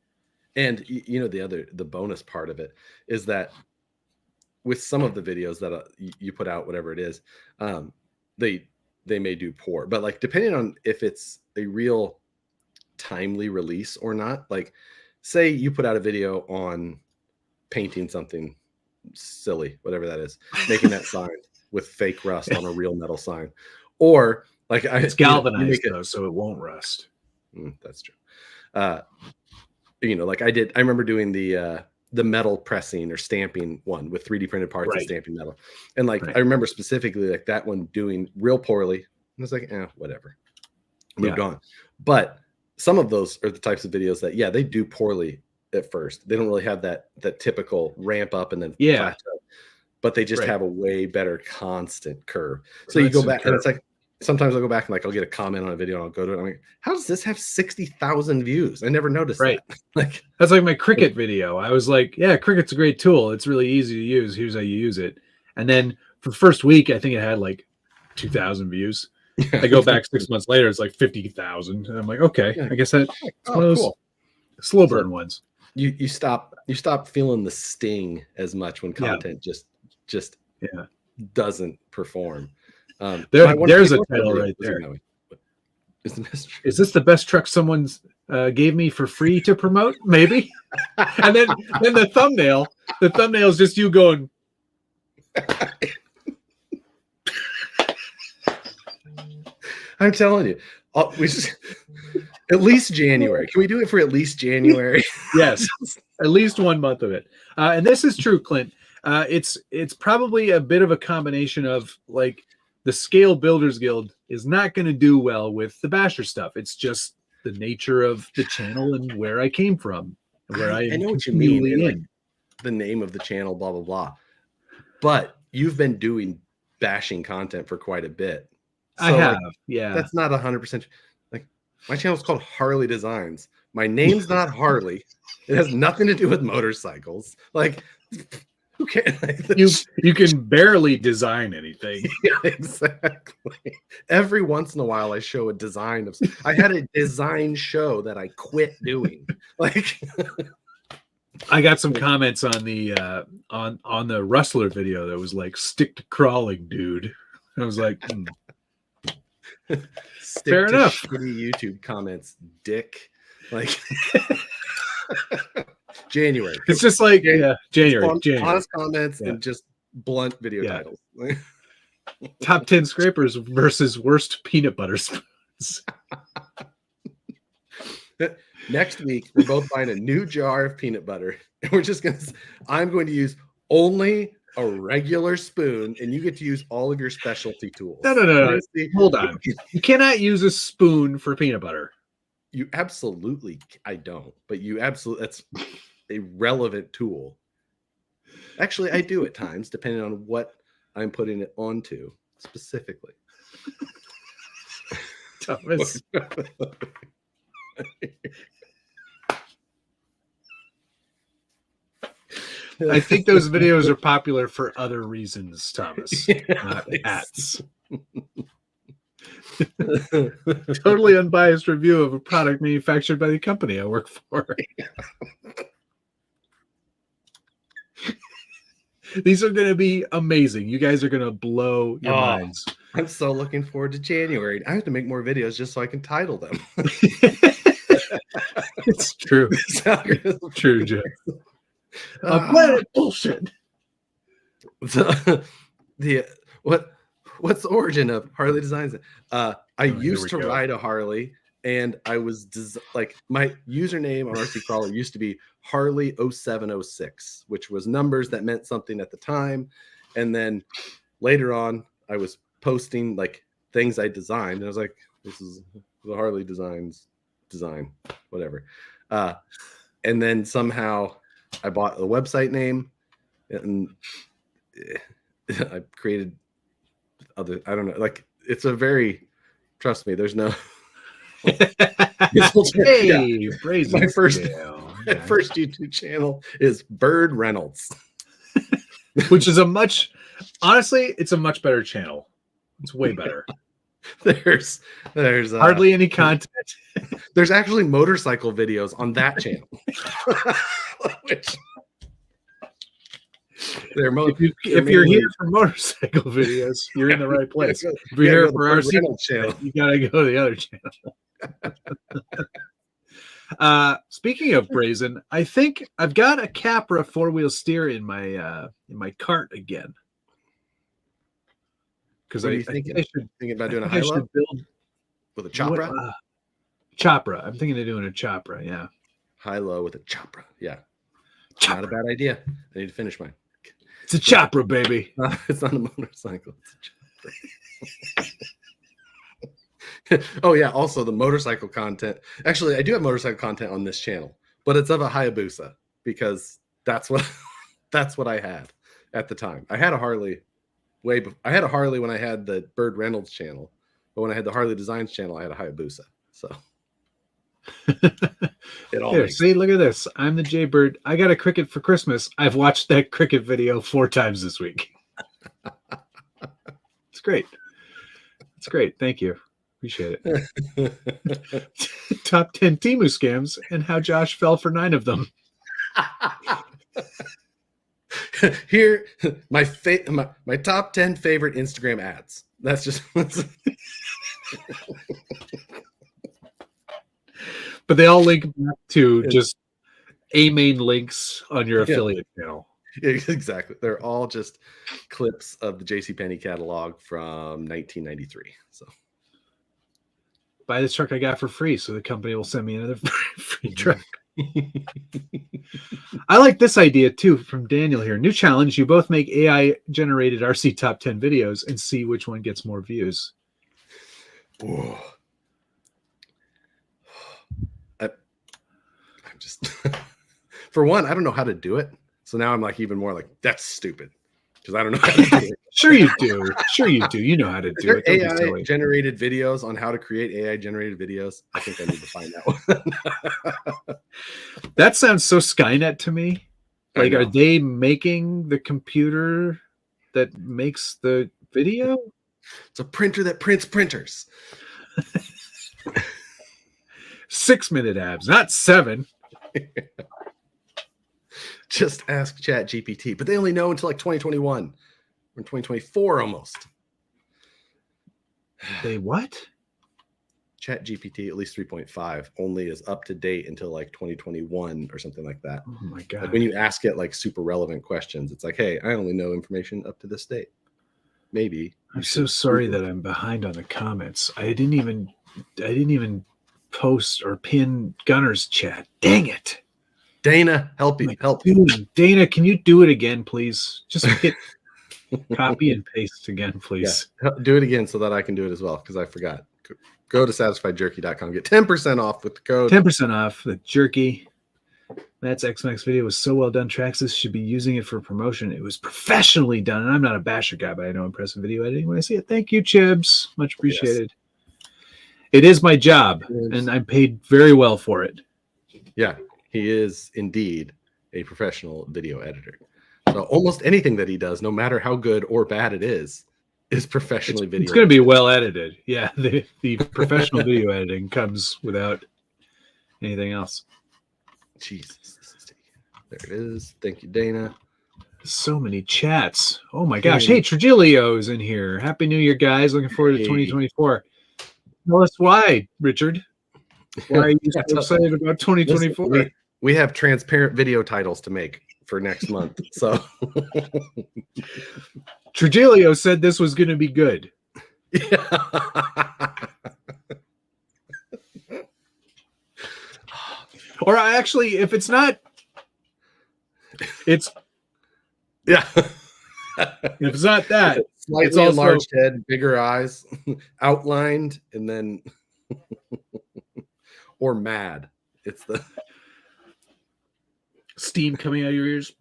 And you know, the bonus part of it is that with some of the videos that you put out, whatever it is, they may do poor, but like depending on if it's a real timely release or not. Like, say you put out a video on painting something silly, whatever that is, making that sign with fake rust on a real metal sign, or like it's galvanized though, so it won't rust. That's true. You know, like I remember doing the metal pressing or stamping one with 3D printed parts and stamping metal, and like I remember specifically like that one doing real poorly. And I was like, whatever, moved on. But some of those are the types of videos that they do poorly at first. They don't really have that typical ramp up and then plateau, but they just have a way better constant curve. So you go back and it's like, sometimes I'll go back and like I'll get a comment on a video and I'll go to it. I'm like, how does this have 60,000 views? I never noticed that. Like, that's like my Cricut video. I was like, yeah, Cricut's a great tool. It's really easy to use. Here's how you use it. And then for the first week, I think it had like 2,000 views. I go back 6 months later, it's like 50,000. And I'm like, okay, I guess that's one of those slow burn ones. You stop feeling the sting as much when content just doesn't perform. There's a title right there. Is this the best truck someone's gave me for free to promote? Maybe. And then the thumbnail is just you going. I'm telling you, at least January. Can we do it for at least January? Yes, at least 1 month of it. And this is true, Clint. It's probably a bit of a combination of like the Scale Builders Guild is not going to do well with the Basher stuff. It's just the nature of the channel and where I came from, where I know what you mean. Like the name of the channel, blah blah blah. But you've been doing bashing content for quite a bit. So I have, That's not 100%. Like, my channel's called Harley Designs. My name's not Harley. It has nothing to do with motorcycles. Like, who cares? Like, you can barely design anything. Yeah, exactly. Every once in a while, I show a design of. I had a design show that I quit doing. Like, I got some comments on the on the Rustler video that was like, "Stick to crawling, dude." I was like, fair enough. Shitty YouTube comments, dick. Like January. It's just like January. Honest comments and just blunt video titles. Top 10 scrapers versus worst peanut butter spoons. Next week, we're both buying a new jar of peanut butter, and I'm going to use only a regular spoon, and you get to use all of your specialty tools. No. Hold on. You cannot use a spoon for peanut butter. You absolutely, I don't, but you absolutely, that's a relevant tool. Actually, I do at times, depending on what I'm putting it onto specifically. Thomas. I think those videos are popular for other reasons, Thomas, not ads. Totally unbiased review of a product manufactured by the company I work for. These are going to be amazing. You guys are going to blow your minds. I'm so looking forward to January. I have to make more videos just so I can title them. It's true. True, Jim. Planet bullshit. So, what's the origin of Harley Designs? I used to ride a Harley, and I was like, my username on RC Crawler used to be Harley 0706, which was numbers that meant something at the time. And then later on, I was posting like things I designed, and I was like, this is the Harley Designs design, whatever. And then somehow I bought a website name, and I created other, I don't know, like it's a very, trust me, there's no hey, my first YouTube channel is Bird Reynolds. Which is honestly, it's a much better channel. It's way better. There's hardly any content. There's actually motorcycle videos on that channel. Which if you're here for motorcycle videos, you're in the right place. If you're here for RC channel, you gotta go to the other channel. Speaking of brazen, I think I've got a Capra 4-wheel steer in my cart again. Because I should thinking about doing a high low build with a Chopra. Chopra. I'm thinking of doing a Chopra. Yeah, high low with a Chopra. Yeah, not a bad idea. I need to finish mine. It's a Chopra, baby. It's not a motorcycle. It's a Chopra. Oh yeah. Also, the motorcycle content. Actually, I do have motorcycle content on this channel, but it's of a Hayabusa because that's what I had at the time. I had a Harley. I had a Harley when I had the Bird Reynolds channel, but when I had the Harley Designs channel, I had a Hayabusa. So it all see, look at this. I'm the Jaybird. I got a Cricket for Christmas. I've watched that Cricket video 4 times this week. It's great. It's great. Thank you. Appreciate it. Top 10 Temu scams and how Josh fell for 9 of them. Here, my top 10 favorite Instagram ads. That's just. But they all link back to just main links on your affiliate channel. Exactly. They're all just clips of the JCPenney catalog from 1993. So buy this truck I got for free, so the company will send me another free truck. I like this idea too from Daniel here. New challenge: you both make AI generated RC top 10 videos and see which one gets more views. Whoa. I'm just for one, I don't know how to do it. So now I'm like even more like that's stupid because I don't know how to do it. Sure you do. Sure you do. You know how to do it. AI generated videos on how to create AI generated videos. I think I need to find that one. That sounds so Skynet to me. Like, are they making the computer that makes the video? It's a printer that prints printers. 6-minute abs, not 7. Just ask Chat GPT, but they only know until like 2021 or 2024 almost. They what? Chat GPT, at least 3.5, only is up to date until like 2021 or something like that. Oh my God. Like when you ask it like super relevant questions, it's like, hey, I only know information up to this date. Maybe. I'm so sorry that I'm behind on the comments. I didn't even post or pin Gunner's chat. Dang it. Dana, help you. Help. Dude, Dana, can you do it again, please? Just hit copy and paste again, please. Yeah. Do it again so that I can do it as well because I forgot. Go to satisfiedjerky.com. Get 10% off with the code. 10% off the jerky. Matt's X-Max video was so well done. Traxxas should be using it for promotion. It was professionally done. And I'm not a basher guy, but I know impressive video editing when I see it. Thank you, Chibs. Much appreciated. It is my job, and I'm paid very well for it. Yeah, he is indeed a professional video editor. So almost anything that he does, no matter how good or bad it is professionally video. It's going to be well edited. Yeah, the professional video editing comes without anything else. Jesus. There it is. Thank you, Dana. So many chats. Oh my gosh. Hey, Trigilio's in here. Happy New Year, guys. Looking forward to 2024. Tell us why, Richard. Why are you so excited about 2024? Listen, we have transparent video titles to make for next month. So Trigilio said this was going to be good. Yeah. Or actually, if it's not, it's yeah. If it's not that, Slightly it's also enlarged head, bigger eyes, outlined, and then or mad. It's the steam coming out of your ears.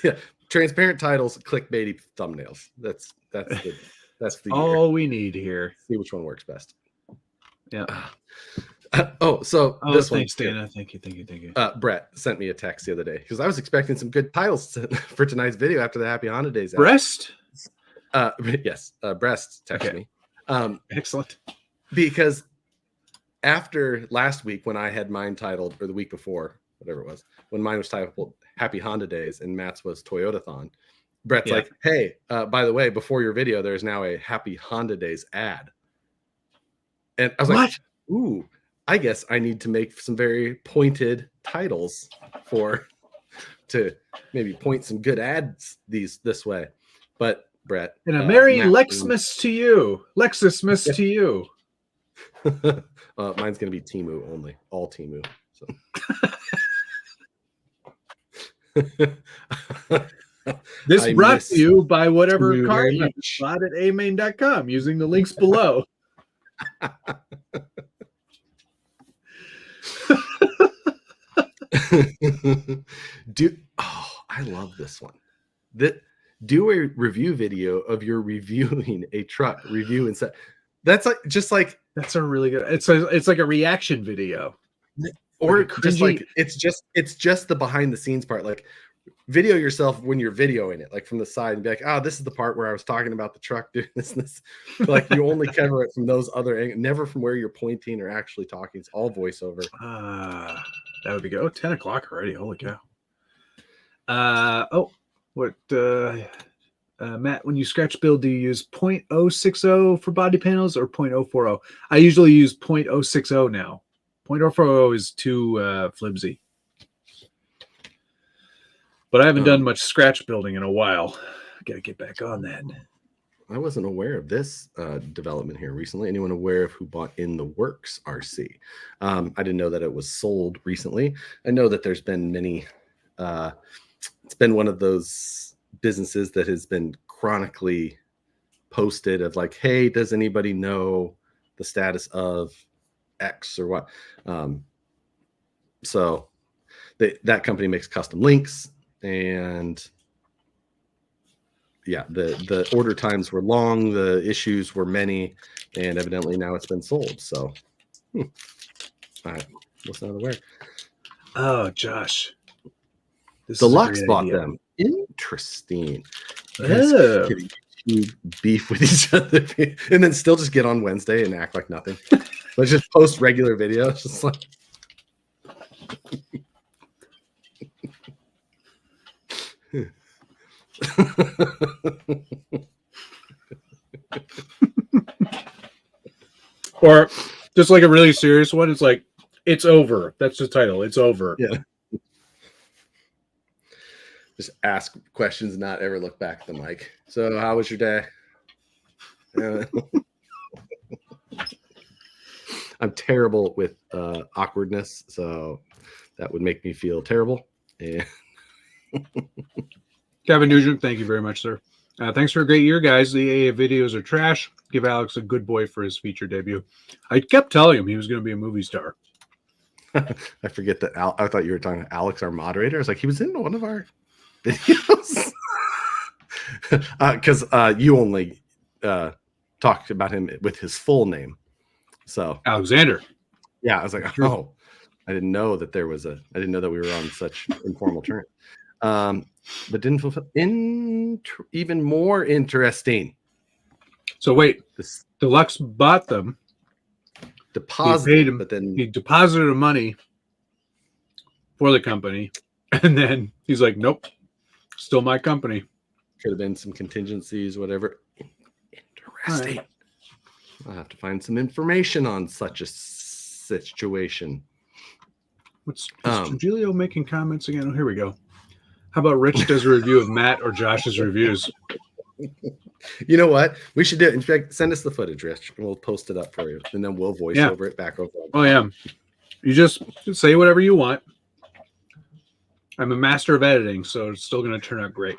Yeah, transparent titles, clickbaity thumbnails. That's the all we need here. See which one works best. Yeah. So this thanks, one, Dana. Thank you. Brett sent me a text the other day because I was expecting some good titles for tonight's video after the Happy Honda Days. Breast? Yes, Breast texted me. Excellent. Because after last week when I had mine titled, or the week before, whatever it was, when mine was titled Happy Honda Days and Matt's was Toyotathon, Brett's like, hey, by the way, before your video, there's now a Happy Honda Days ad. And I was like, ooh, I guess I need to make some very pointed titles to maybe point some good ads this way. But Brett, and a merry Lexmas to you. Lexusmas to you. Mine's gonna be Temu only, all Temu. So. This brought to you by whatever Temu car very you much. bought at amain.com using the links below. I love this one. Do a review video of your reviewing a truck review and set. That's that's a really good. It's like a reaction video, or like just like it's just the behind the scenes part. Like video yourself when you're videoing it, like from the side, and be like, oh, this is the part where I was talking about the truck doing this and this. Like you only cover it from those other angles, never from where you're pointing or actually talking. It's all voiceover. That would be good. 10 o'clock already. Holy cow. Matt, when you scratch build, do you use 0.060 for body panels or 0.040? I usually use 0.060 now. 0.040 is too flimsy. But I haven't done much scratch building in a while. Got to get back on that. I wasn't aware of this development here recently. Anyone aware of who bought In the Works RC? I didn't know that it was sold recently. I know that there's been many. It's been one of those businesses that has been chronically posted of like, hey, does anybody know the status of X or what? So that company makes custom links, and yeah, the order times were long, the issues were many, and evidently now it's been sold. So I was not aware. Oh, Josh. Deluxe bought them. Interesting. Getting beef with each other, and then still just get on Wednesday and act like nothing. Let's just post regular videos. Just like or just like a really serious one. It's like, it's over. That's the title. It's over. Yeah. Just ask questions, not ever look back at the mic. So, how was your day? I'm terrible with awkwardness, so that would make me feel terrible. And Kevin Nugent, thank you very much, sir. Thanks for a great year, guys. The AA videos are trash. Give Alex a good boy for his feature debut. I kept telling him he was going to be a movie star. I forget that I thought you were talking to Alex, our moderator. I was like, he was in one of our videos. Because you only talked about him with his full name. So Alexander. yeah, I was like, oh, I didn't know that I didn't know that we were on such informal terms. But didn't fulfill. Even more interesting. So wait, This Deluxe bought them. deposit, He paid him, but then he deposited the money for the company, and then he's like, "Nope, still my company." could have been some contingencies, whatever. Interesting. Right. I'll have to find some information on such a situation. What's Trujillo making comments again? Oh, here we go. How about Rich does a review of Matt or Josh's reviews? You know what? We should do it. In fact, send us the footage, Rich, and we'll post it up for you, and then we'll voice over it back over. Oh yeah, you just say whatever you want. I'm a master of editing, so it's still going to turn out great.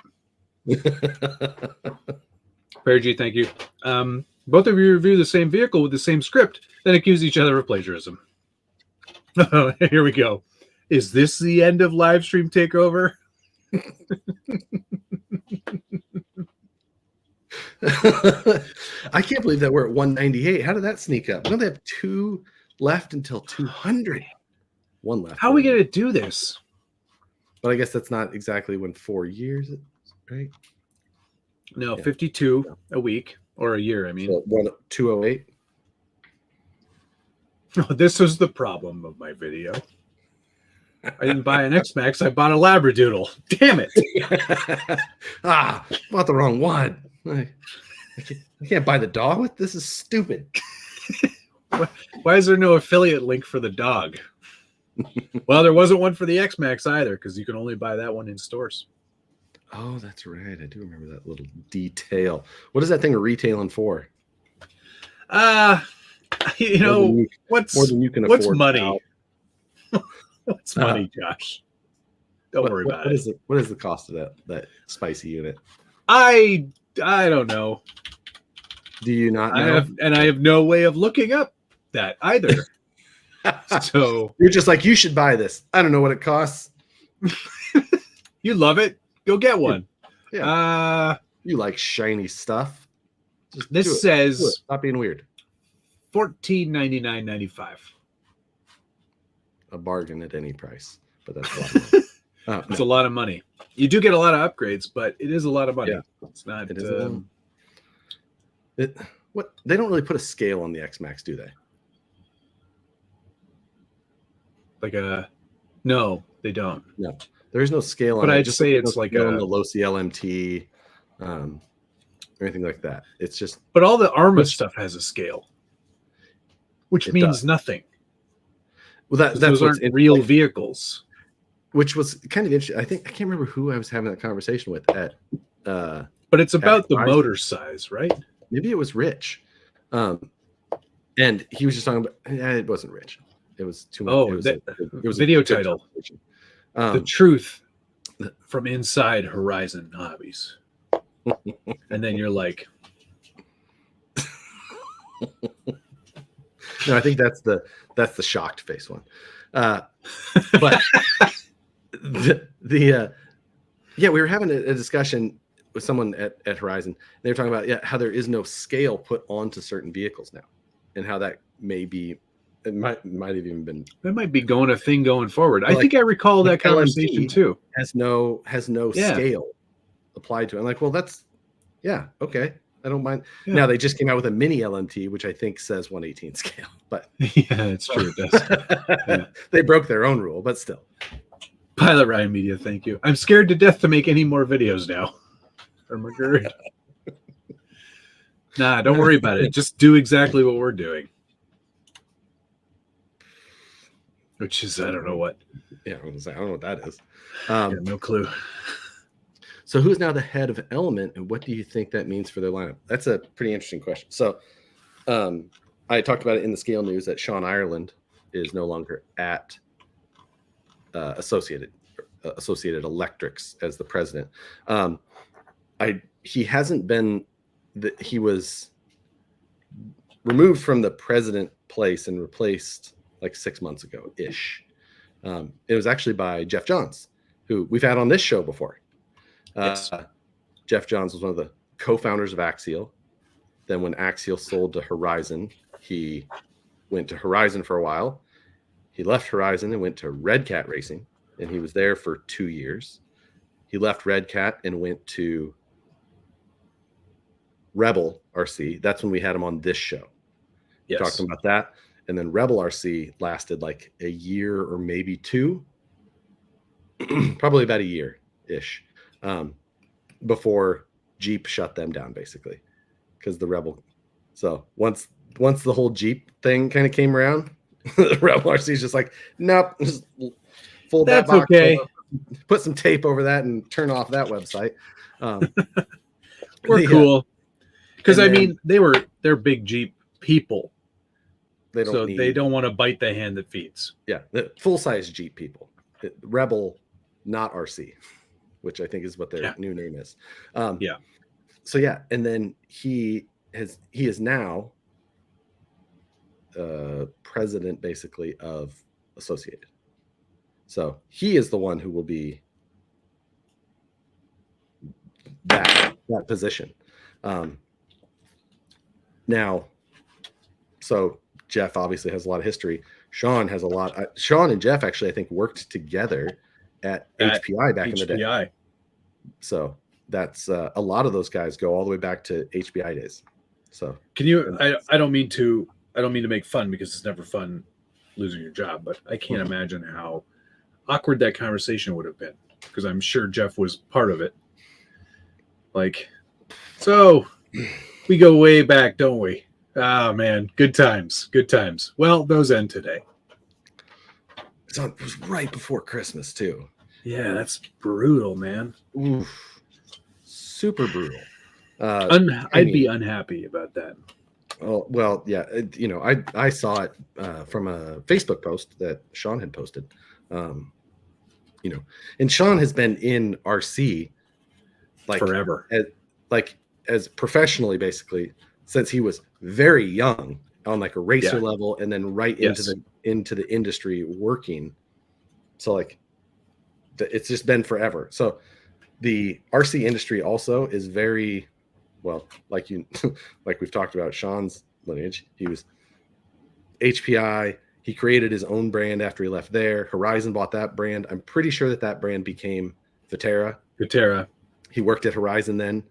Perry G, thank you. Both of you review the same vehicle with the same script, then accuse each other of plagiarism. Here we go. Is this the end of Livestream Takeover? I can't believe that we're at 198. How did that sneak up? Don't they have 2 left until 200? 1 left. How are we going to do this? But I guess that's not exactly when 4 years, right? No, Yeah. 52 a week or a year. I mean, So 208. this was the problem of my video. I didn't buy an X-Max. I bought a Labradoodle. Damn it. Bought the wrong one. I can't buy the dog with this. Is stupid. Why is there no affiliate link for the dog? Well, there wasn't one for the X-Max either, because you can only buy that one in stores. Oh, that's right. I do remember that little detail. What is that thing retailing for? What's more than you can what's afford. money? What's money, Josh? Don't worry about it. What is the cost of that spicy unit? I don't know. Do you not know? I have no way of looking up that either. So you're just like, you should buy this. I don't know what it costs. You love it. Go get one. Yeah. You like shiny stuff. Just this says stop being weird. $14.99.95. A bargain at any price, but that's a lot of money. It's a lot of money. You do get a lot of upgrades, but it is a lot of money. Yeah. It's not. It is what they don't really put a scale on the X-Max, do they? No, they don't. No, there is no scale on but it. I'd say it's like on the low CLMT, or anything like that. It's just. But all the ARMA stuff has a scale, which means nothing. Well, that's those aren't real vehicles. Which was kind of interesting. I can't remember who I was having that conversation with at. But it's about the motor size, right? Maybe it was Rich, and he was just talking about. It wasn't Rich. It was too much. Oh, it was a video title. The truth from inside Horizon Hobbies. And then you're like, no, I think that's the shocked face one. But we were having a discussion with someone at Horizon. They were talking about how there is no scale put onto certain vehicles now, and how that may be. It might have even been. That might be a thing going forward. I think I recall that conversation too. Has no scale applied to it. I'm like, well, that's okay. I don't mind. Yeah. Now they just came out with a mini LMT, which I think says 118 scale, but yeah, it's true. It does. Yeah. They broke their own rule, but still. Pilot Ryan Media, thank you. I'm scared to death to make any more videos now. Nah, don't worry about it. Just do exactly what we're doing. Which is, I don't know what. Yeah, I don't know what that is. No clue. So who's now the head of Element, and what do you think that means for their lineup? That's a pretty interesting question. So I talked about it in the Scale News that Sean Ireland is no longer at Associated Electrics as the president. He hasn't been. He was removed from the president place and replaced like 6 months ago ish. It was actually by Jeff Johns, who we've had on this show before. Yes. Jeff Johns was one of the co-founders of Axial. Then when Axial sold to Horizon, he went to Horizon for a while. He left Horizon and went to Red Cat Racing, and he was there for 2 years. He left Red Cat and went to Rebel RC. That's when we had him on this show. Yes. Talking about that. And then Rebel RC lasted like a year or maybe two, probably about a year-ish, before Jeep shut them down, basically, because the Rebel. So once the whole Jeep thing kind of came around, the Rebel RC is just like, nope, just fold that That's box okay. over, put some tape over that and turn off that website. We're cool. Because And I then- mean, they're big Jeep people, They don't so need, they don't want to bite the hand that feeds. Yeah, the full-size Jeep people. Rebel, not RC, which I think is what their new name is. Yeah. So yeah, and then he is now president basically of Associated. So he is the one who will be that position. Now, so Jeff obviously has a lot of history. Sean has a lot. Sean and Jeff actually, I think, worked together at HPI back in the day. So that's a lot of those guys go all the way back to HBI days. So Can you? I don't mean to make fun, because it's never fun losing your job, but I can't imagine how awkward that conversation would have been, because I'm sure Jeff was part of it. Like, so we go way back, don't we? Ah, man, good times. Well, those end today. so it was right before Christmas too. Yeah, that's brutal, man. Oof. Super brutal. I'd be unhappy about that. Oh, well, yeah. I saw it from a Facebook post that Sean had posted. And Sean has been in RC like Forever. As professionally, basically, since he was very young on like a racer Yeah. level, and then Yes. into the industry working. So like it's just been forever. So the RC industry also is very well, like we've talked about Sean's lineage. He was HPI. He created his own brand after he left there. Horizon bought that brand. I'm pretty sure that brand became Viterra. He worked at Horizon then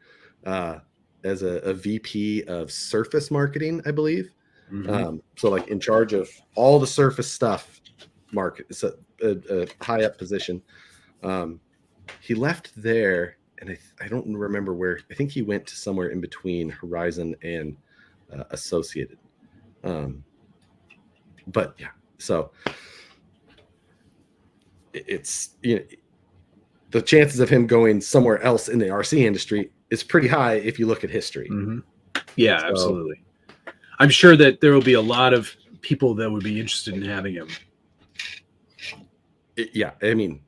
as a VP of surface marketing, I believe. Mhm. So like in charge of all the surface stuff, market. It's a high up position. He left there, and I don't remember where. I think he went to somewhere in between Horizon and Associated. But yeah, so it's the chances of him going somewhere else in the RC industry is pretty high if you look at history. Mhm. Yeah, So- absolutely. I'm sure that there will be a lot of people that would be interested in having him. Yeah, I mean,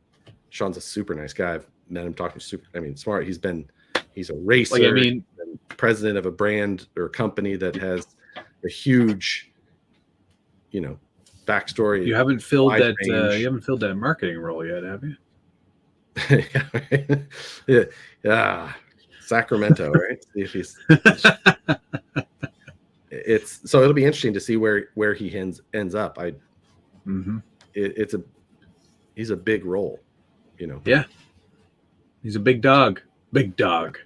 Sean's a super nice guy. I've met him, talking smart. He's a racer. Like, I mean, and president of a brand or company that has a huge, backstory. you haven't filled wide that. range. You haven't filled that marketing role yet, have you? Yeah, Sacramento, right? See if he's. So it'll be interesting to see where he ends up. Mm-hmm. He's a big role, Yeah, he's a big dog. Big dog.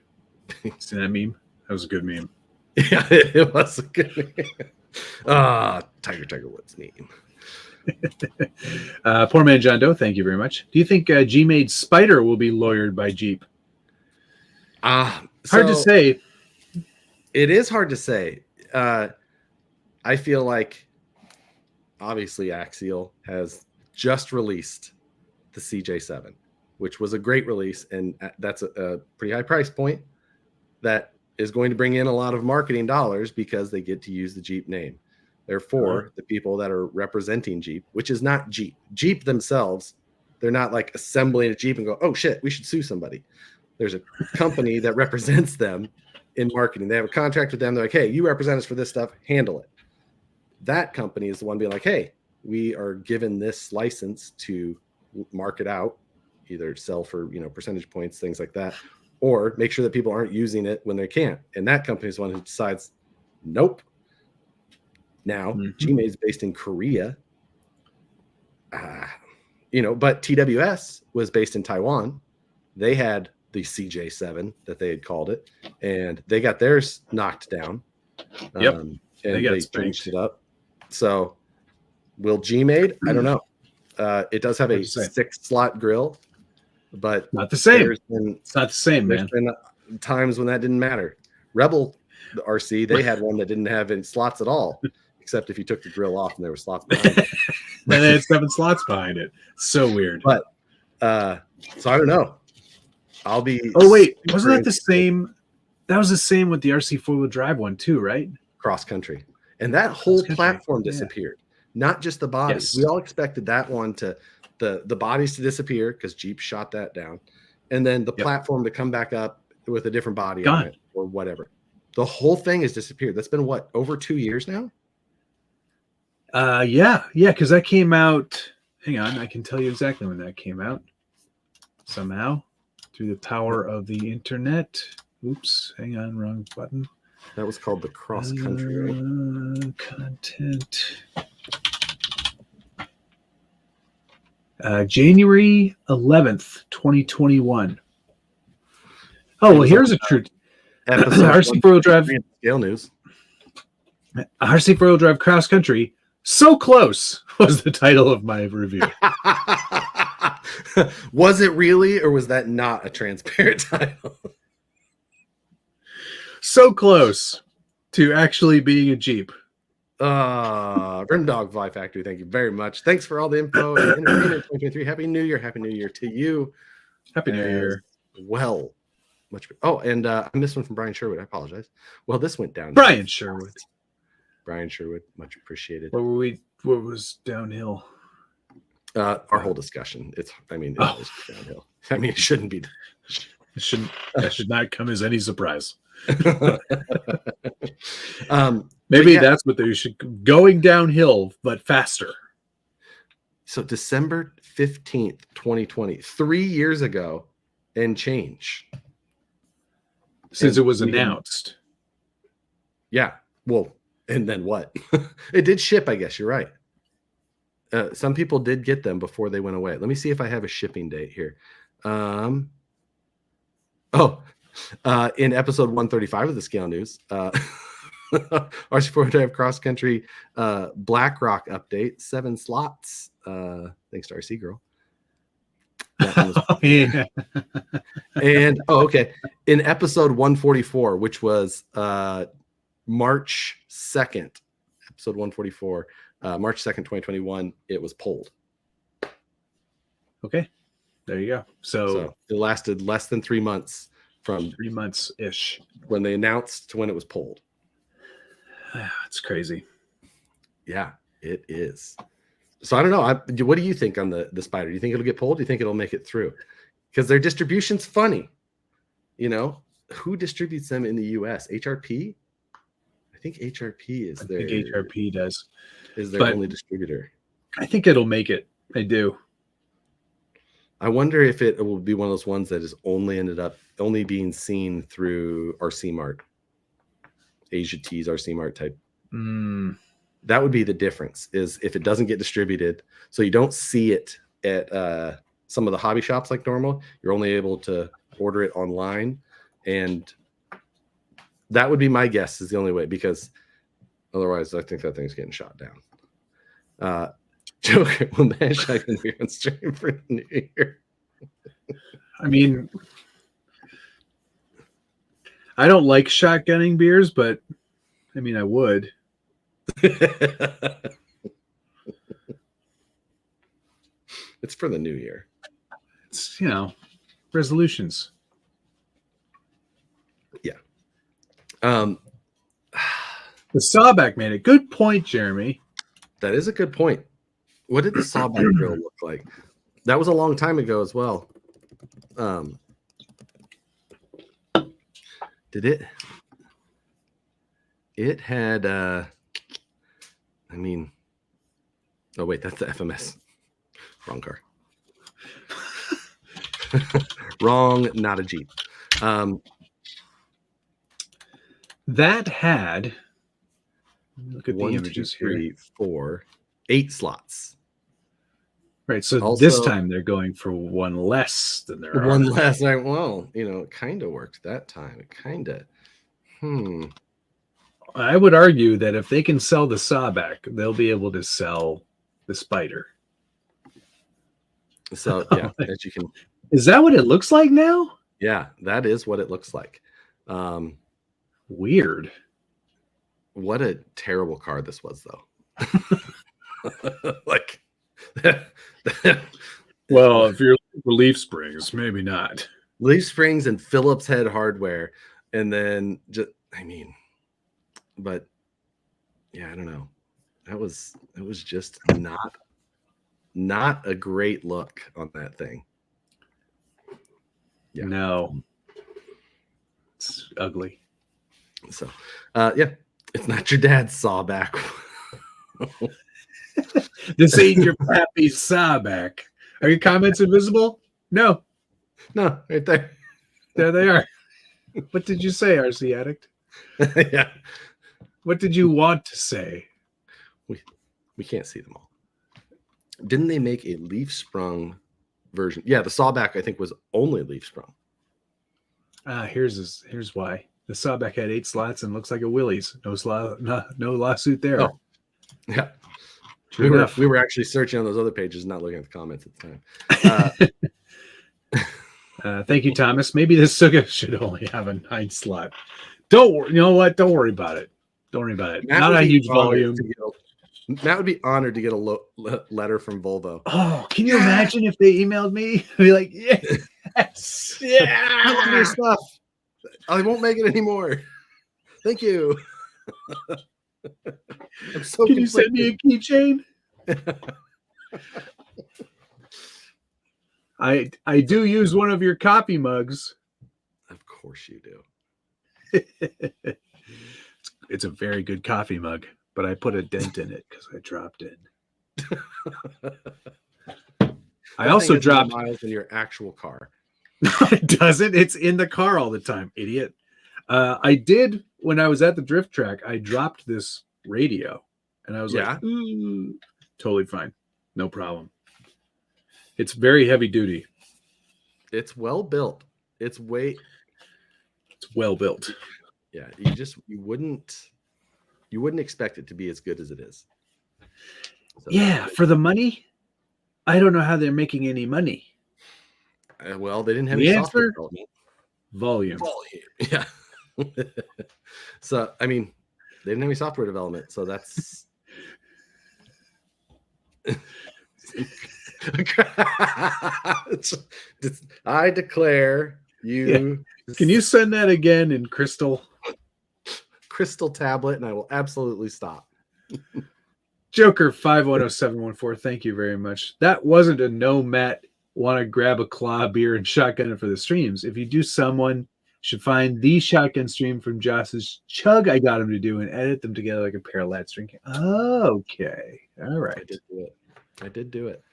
See that meme? That was a good meme. Yeah, it was a good name. Tiger Woods name. Poor man John Doe, thank you very much. Do you think G-Made Spider will be lawyered by Jeep? Hard to say. It is hard to say. I feel like obviously Axial has just released the CJ7, which was a great release, and that's a pretty high price point that is going to bring in a lot of marketing dollars because they get to use the Jeep name. They're for the people that are representing Jeep, which is not Jeep. Jeep themselves, they're not like assembling a Jeep and go, oh shit, we should sue somebody. There's a company that represents them in marketing. They have a contract with them. They're like, hey, you represent us for this stuff, handle it. That company is the one being like, hey, we are given this license to market out, either sell for, percentage points, things like that, or make sure that people aren't using it when they can't. And that company is the one who decides, nope. Now, Gmade is based in Korea, but TWS was based in Taiwan. They had the CJ7 that they had called it, and they got theirs knocked down. Yep. And they changed it up. So, will Gmade? I don't know. It does have a 6-slot grill, but not the same. It's not the same, man. There's been times when that didn't matter. Rebel, the RC, they had one that didn't have any slots at all, except if you took the grill off and there were slots behind it. And they had 7 slots behind it. So weird. But so I don't know. I'll be. Oh wait, wasn't that the same? That was the same with the RC 4-wheel drive one too, right? Cross country, and that whole platform disappeared. Not just the bodies. Yes. We all expected that one to the bodies to disappear because Jeep shot that down, and then the platform to come back up with a different body on it or whatever. The whole thing has disappeared. That's been what, over 2 years now? Yeah, because that came out. Hang on, I can tell you exactly when that came out. Somehow, through the power of the internet. Oops, hang on, wrong button. That was called the cross country, right? Content. January 11th, 2021. Oh, well, here's a true RC 4-wheel drive scale news. RC 4-wheel drive cross country. So close was the title of my review. Was it really, or was that not a transparent title? So close to actually being a Jeep. Grim Dog Fly Factory, thank you very much. Thanks for all the info and entertainment 2023. Happy New Year. Happy New Year to you. Happy New Year. Well, much. Oh, and I missed one from Brian Sherwood. I apologize. Well, this went down. Brian Sherwood, much appreciated. What was downhill? Our whole discussion. It is downhill. It shouldn't be. That should not come as any surprise. Maybe that's what they should going downhill, but faster. So December 15th, 2020, 3 years ago and change. Since it was announced. Yeah. Well, and then what? It did ship, I guess. You're right. Some people did get them before they went away. Let me see if I have a shipping date here. In episode 135 of the Scale News, RC4 Drive Cross Country Black Rock update, 7 slots. Thanks to RC Girl. And okay. In episode 144, which was March 2nd, episode 144, March 2nd, 2021, it was pulled. Okay. There you go. So it lasted less than 3 months from 3 months ish when they announced to when it was pulled. It's crazy. Yeah, it is. So I don't know. What do you think on the Spider? Do you think it'll get pulled? Do you think it'll make it through? Because their distribution's funny. Who distributes them in the US? HRP? I think HRP is their. I think HRP does. Is their only distributor. I think it'll make it. I do. I wonder if it will be one of those ones that is only being seen through RC Mart, Asia Tees, RC Mart type. That would be the difference, is if it doesn't get distributed, so you don't see it at some of the hobby shops like normal. You're only able to order it online, and that would be my guess is the only way, because otherwise I think that thing's getting shot down. Joker, will man shotgun beer on stream for New Year? I mean, I don't like shotgunning beers, but I mean, I would. It's for the new year. It's, resolutions. Yeah. The sawback made it. Good point, Jeremy. That is a good point. What did the sawback grill look like? That was a long time ago as well. Did it? It had. I mean. Oh wait, that's the FMS. Wrong car. Wrong, not a Jeep. That had. Look at the 1, 2, images 3, here. 4, 8 slots. Right. So Also- this time they're going for one less than there are. One last night. Well, it kind of worked that time. It kind of. I would argue that if they can sell the sawback, they'll be able to sell the spider. So yeah, as you can. Is that what it looks like now? Yeah, that is what it looks like. Weird. What a terrible car this was, though. Like, Well, if you're relief springs, maybe not. leaf springs and Phillips head hardware, and then but yeah, I don't know. It was just not a great look on that thing. Yeah. No. It's ugly. So, yeah, it's not your dad's sawback. This ain't your pappy's sawback. Are your comments invisible? No. No, right there. There they are. What did you say, RC Addict? Yeah, What did you want to say? we can't see them all. Didn't they make a leaf sprung version? Yeah, the sawback I think was only leaf sprung. Here's why. The sawback had 8 slots and looks like a Willys. No lawsuit there. Oh. Yeah. True enough. We were actually searching on those other pages, not looking at the comments at the time. Thank you, Thomas. Maybe this Suga should only have a 9 slot. Don't worry. You know what? Don't worry about it. Don't worry about it. Matt Not would a be huge honored volume. to Matt would be honored to get a letter from Volvo. Oh, can you imagine if they emailed me? I'd be like, yes, I love your stuff. I won't make it anymore. Thank you. I'm so Can you send me a keychain? I do use one of your coffee mugs. Of course you do. It's a very good coffee mug, but I put a dent in it because I dropped it. I also dropped miles in your actual car. No, it doesn't. It's in the car all the time, idiot. I did when I was at the drift track. I dropped this radio, and I was like, ooh, totally fine, no problem. It's very heavy duty. It's well built. It's well built. Yeah, you wouldn't expect it to be as good as it is. So, yeah, for the money, I don't know how they're making any money. Well, they didn't have The any answer? software development. Volume. Yeah. So, I mean, they didn't have any software development, so that's I declare you. Yeah. Can you send that again in crystal tablet, and I will absolutely stop. Joker 510714. Thank you very much. That wasn't a no Matt want to grab a claw beer and shotgun it for the streams. If you do, someone should find the shotgun stream from Joss's chug I got him to do and edit them together like a pair of lads drinking. Okay. All right. I did do it.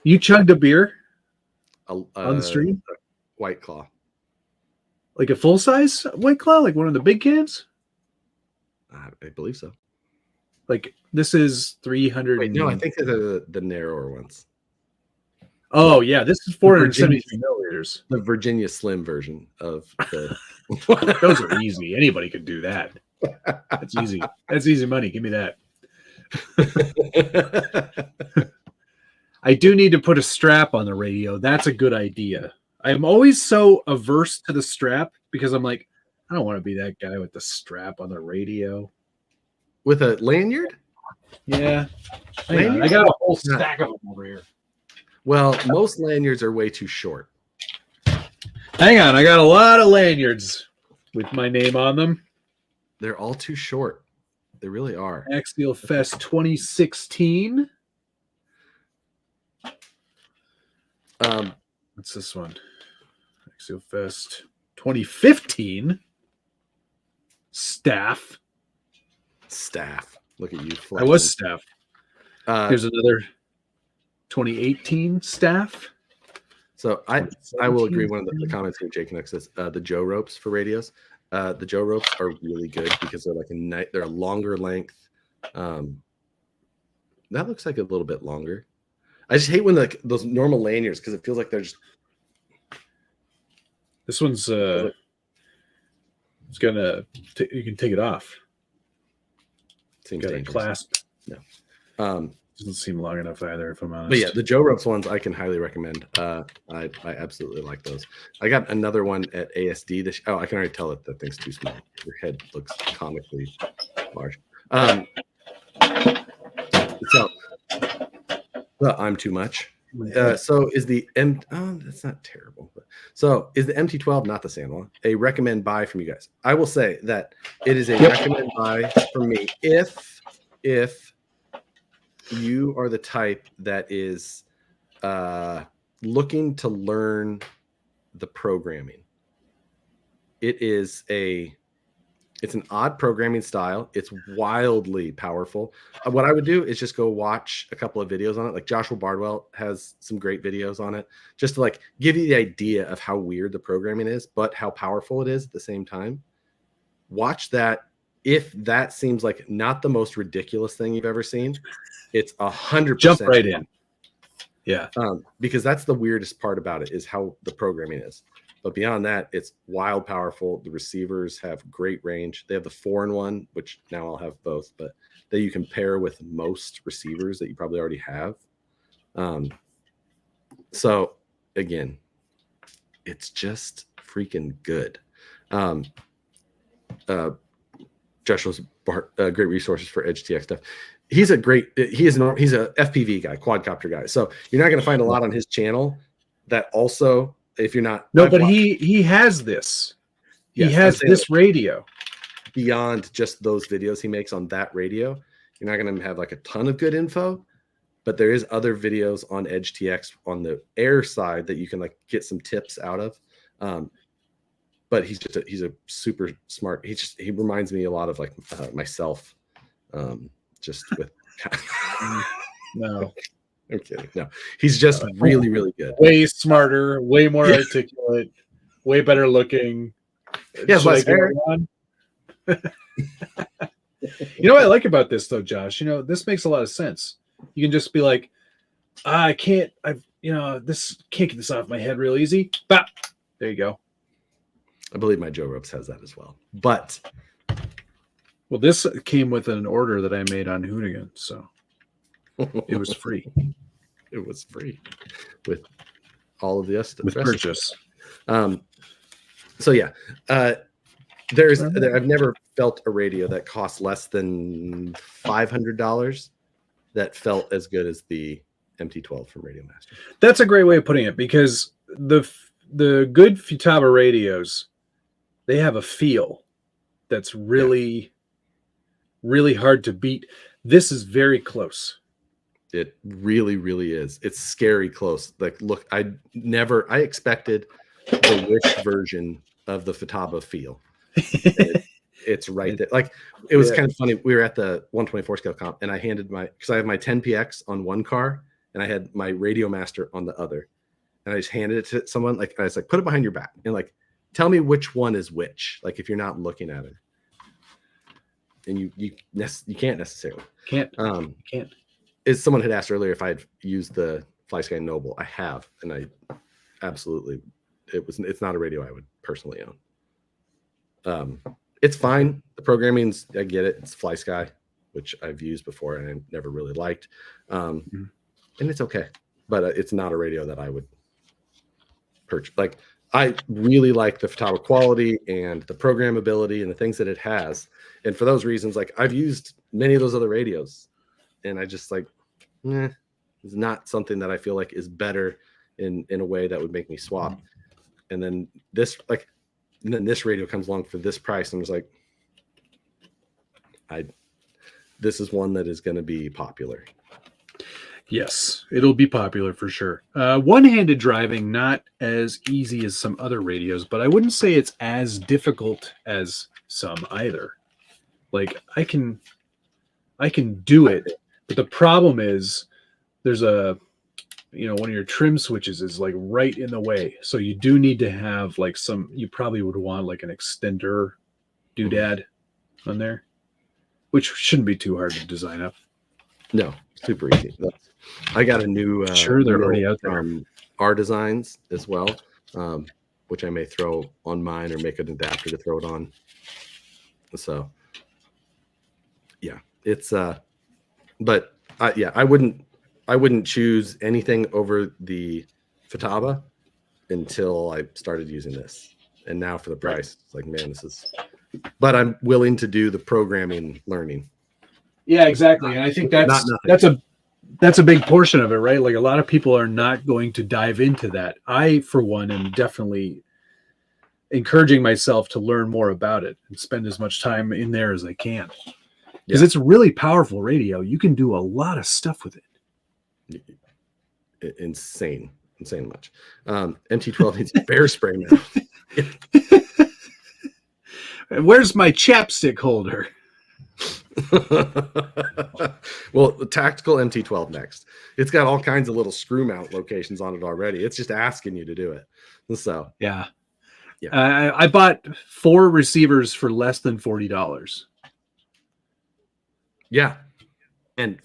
You chugged a beer on the stream? White Claw. Like a full-size White Claw? Like one of the big cans? I believe so. Like this is 300. Wait, no, I think they're the narrower ones. Oh, yeah. This is 473 milliliters. The Virginia Slim version of the. Those are easy. Anybody could do that. That's easy. That's easy money. Give me that. I do need to put a strap on the radio. That's a good idea. I'm always so averse to the strap because I'm like, I don't want to be that guy with the strap on the radio. With a lanyard? Yeah. Hang on. I got a whole stack of them over here. Well, most lanyards are way too short. Hang on. I got a lot of lanyards with my name on them. They're all too short. They really are. Axial Fest 2016. What's this one? Axial Fest 2015. Staff. Look at you. I was staff. Uh, Here's another 2018 staff. So I will agree. One of the comments here, Jake Nook says the Joe ropes for radios. The Joe ropes are really good because they're like they're a longer length. That looks like a little bit longer. I just hate when like those normal lanyards because it feels like they're just. This one's it's gonna you can take it off. Seems got dangerous. a clasp. No. Doesn't seem long enough either, if I'm honest. But yeah, the Joe ropes ones I can highly recommend. I absolutely like those. I got another one at ASD. I can already tell that the thing's too small. Your head looks comically large. So I'm too much. So is the that's not terrible. So is the MT12, not the Sanwa, a recommend buy from you guys? I will say that it is a recommend buy from me if you are the type that is looking to learn the programming. It's an odd programming style. It's wildly powerful. What I would do is just go watch a couple of videos on it. Like Joshua Bardwell has some great videos on it, just to like give you the idea of how weird the programming is, but how powerful it is at the same time. Watch that. If that seems like not the most ridiculous thing you've ever seen, it's 100%. Jump right in. Yeah. Because that's the weirdest part about it is how the programming is. But beyond that, it's wild powerful. The receivers have great range. They have the 4-in-1, which now I'll have both, but that you can pair with most receivers that you probably already have. So again, it's just freaking good. Joshua's great resources for Edge TX stuff. He's a FPV guy, quadcopter guy. So you're not going to find a lot on his channel that also, if you're not. No, but he has this. Yes, he has this radio. Beyond just those videos he makes on that radio, you're not going to have like a ton of good info, but there is other videos on Edge TX on the air side that you can like get some tips out of. But he's a super smart. He reminds me a lot of like myself, just with. No, I'm kidding. No, he's just really, really good. Way smarter, way more articulate, way better looking. Yeah, less hair. You know what I like about this though, Josh? This makes a lot of sense. You can just be like, this can't get this off my head real easy. Bop. There you go. I believe my Joe Ropes has that as well. But this came with an order that I made on Hoonigan, so it was free. It was free with all of the with purchase. So yeah, I've never felt a radio that cost less than $500 that felt as good as the MT12 from Radio Master. That's a great way of putting it, because the good Futaba radios, they have a feel that's really, really hard to beat. This is very close. It really, really is. It's scary close. Like, look, I expected the Wish version of the Futaba feel. It's right there. Like, it was kind of funny. We were at the 124 scale comp, and I handed because I have my 10PX on one car, and I had my Radio Master on the other. And I just handed it to someone. Like, I was like, put it behind your back, and like, tell me which one is which. Like, if you're not looking at it, and you can't necessarily can't. As someone had asked earlier if I'd used the FlySky Noble, I have, and I absolutely. It's not a radio I would personally own. It's fine. The programming's, I get it. It's FlySky, which I've used before and I never really liked, and it's okay. But it's not a radio that I would purchase. Like, I really like the Futaba quality and the programmability and the things that it has. And for those reasons, like, I've used many of those other radios, and I just like, it's not something that I feel like is better in a way that would make me swap. And then this radio comes along for this price. I'm just like, this is one that is going to be popular. Yes, it'll be popular for sure. One-handed driving, not as easy as some other radios, but I wouldn't say it's as difficult as some either. Like I can do it, but the problem is there's one of your trim switches is like right in the way. So you do need to have like you probably would want like an extender doodad on there, which shouldn't be too hard to design up. No, super easy. I got a new sure they're already out there. Harley Designs as well, which I may throw on mine or make an adapter to throw it on. So yeah, it's but I wouldn't choose anything over the Futaba until I started using this. And now for the price, it's like, man, this is, but I'm willing to do the programming learning. Yeah, exactly. And I think that's a big portion of it, right? Like a lot of people are not going to dive into that. I, for one, am definitely encouraging myself to learn more about it and spend as much time in there as I can. Because it's really powerful radio. You can do a lot of stuff with it. Insane much. MT12 needs bear spray now. And where's my chapstick holder? Well, the tactical MT12 next. It's got all kinds of little screw mount locations on it already. It's just asking you to do it. So yeah. I bought 4 receivers for less than $40. Yeah, and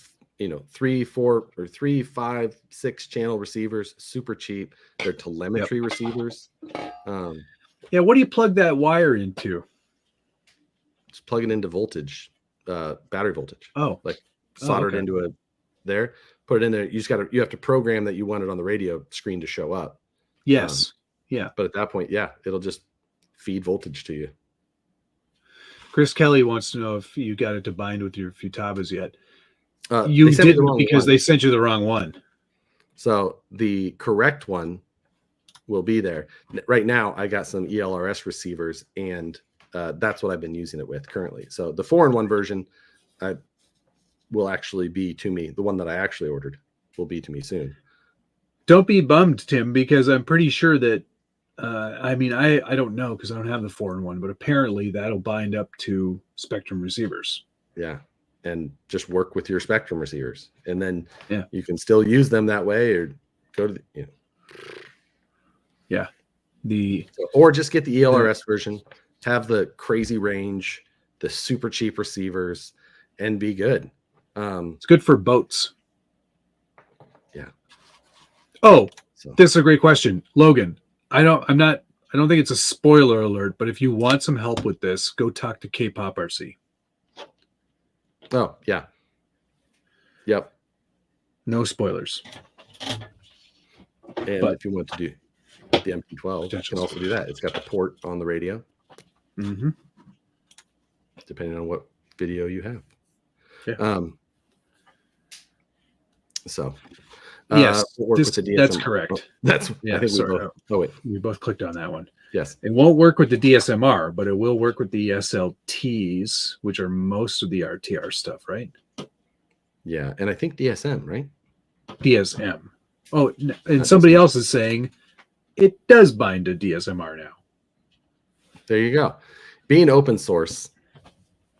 3, 4, or 3, 5, 6 channel receivers, super cheap. They're telemetry receivers. Yeah, what do you plug that wire into? Just plug it into voltage, battery voltage. Oh, like solder it into there. Put it in there. You have to program that you want it on the radio screen to show up. Yes. Yeah. But at that point, it'll just feed voltage to you. Chris Kelly wants to know if you got it to bind with your Futabas yet. You didn't because they sent you the wrong one. So the correct one will be there. Right now, I got some ELRS receivers, and that's what I've been using it with currently. So the 4-in-1 version will actually be to me. The one that I actually ordered will be to me soon. Don't be bummed, Tim, because I'm pretty sure that I don't know because I don't have the 4-in-1, but apparently that'll bind up to Spectrum receivers. Yeah. And just work with your Spectrum receivers. And then you can still use them that way or go to Yeah. Or just get the ELRS version, have the crazy range, the super cheap receivers, and be good. It's good for boats. Yeah. Oh, this is a great question. Logan, I don't think it's a spoiler alert, but if you want some help with this, go talk to K-Pop RC. Oh, yeah. Yep. No spoilers. And if you want to do the MT12, you can also do that. It's got the port on the radio. Mm-hmm. Depending on what video you have. Yeah. Yes, that's correct. That's I think we both clicked on that one. Yes, it won't work with the DSMR, but it will work with the SLTs, which are most of the RTR stuff, right? Yeah, and I think DSM, right? DSM. Oh, and somebody else is saying it does bind to DSMR now. There you go. Being open source,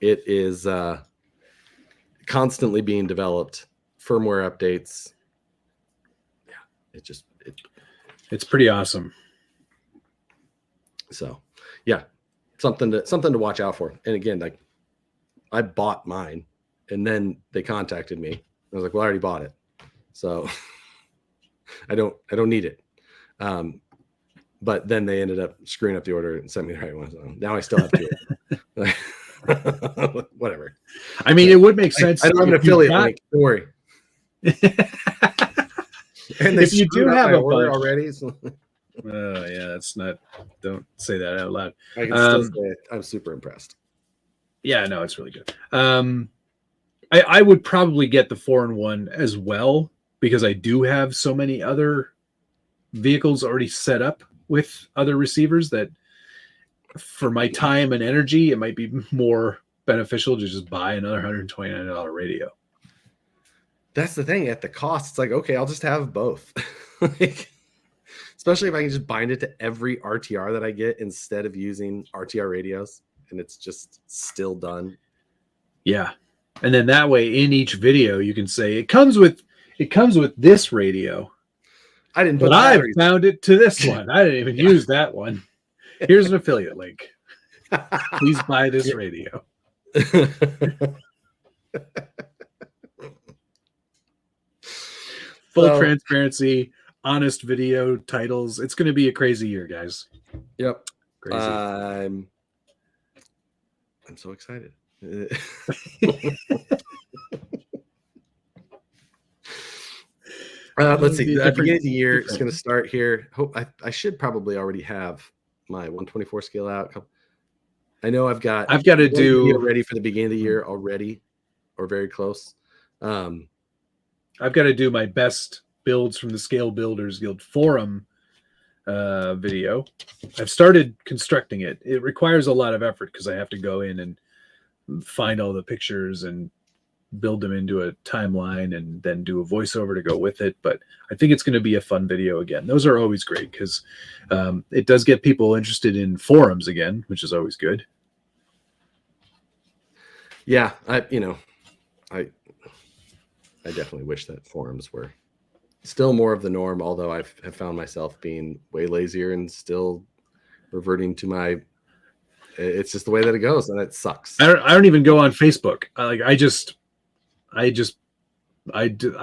it is constantly being developed. Firmware updates. It's pretty awesome. So something to watch out for. And again, like I bought mine and then they contacted me. I was like, well, I already bought it. So I don't need it. But then they ended up screwing up the order and sent me the right one. So now I still have to. Whatever. I mean, it would make sense. I don't have an affiliate link. Don't worry. And if you do have a order already, that's not. Don't say that out loud. I can still say it. I'm super impressed. Yeah, no, it's really good. I would probably get the 4-in-1 as well because I do have so many other vehicles already set up with other receivers that for my time and energy, it might be more beneficial to just buy another $129 radio. That's the thing. At the cost, it's like, okay, I'll just have both. Like, especially if I can just bind it to every RTR that I get instead of using RTR radios, and it's just still done. Yeah. And then that way in each video you can say it comes with this radio. I didn't put But I batteries. found it to this one. I didn't even use that one. Here's an affiliate link. Please buy this radio. Full transparency, honest video titles. It's going to be a crazy year, guys. Yep. Crazy. I'm so excited. Let's see. At the beginning of the year, it's going to start here. Hope I should probably already have my 124 scale out. I know I've got to do ready for the beginning of the year already, or very close. I've got to do my best builds from the Scale Builders Guild forum video. I've started constructing it. It requires a lot of effort because I have to go in and find all the pictures and build them into a timeline and then do a voiceover to go with it. But I think it's going to be a fun video again. Those are always great because it does get people interested in forums again, which is always good. Yeah, I definitely wish that forums were still more of the norm, although have found myself being way lazier and still reverting to my, it's just the way that it goes, and it sucks. I don't even go on Facebook. I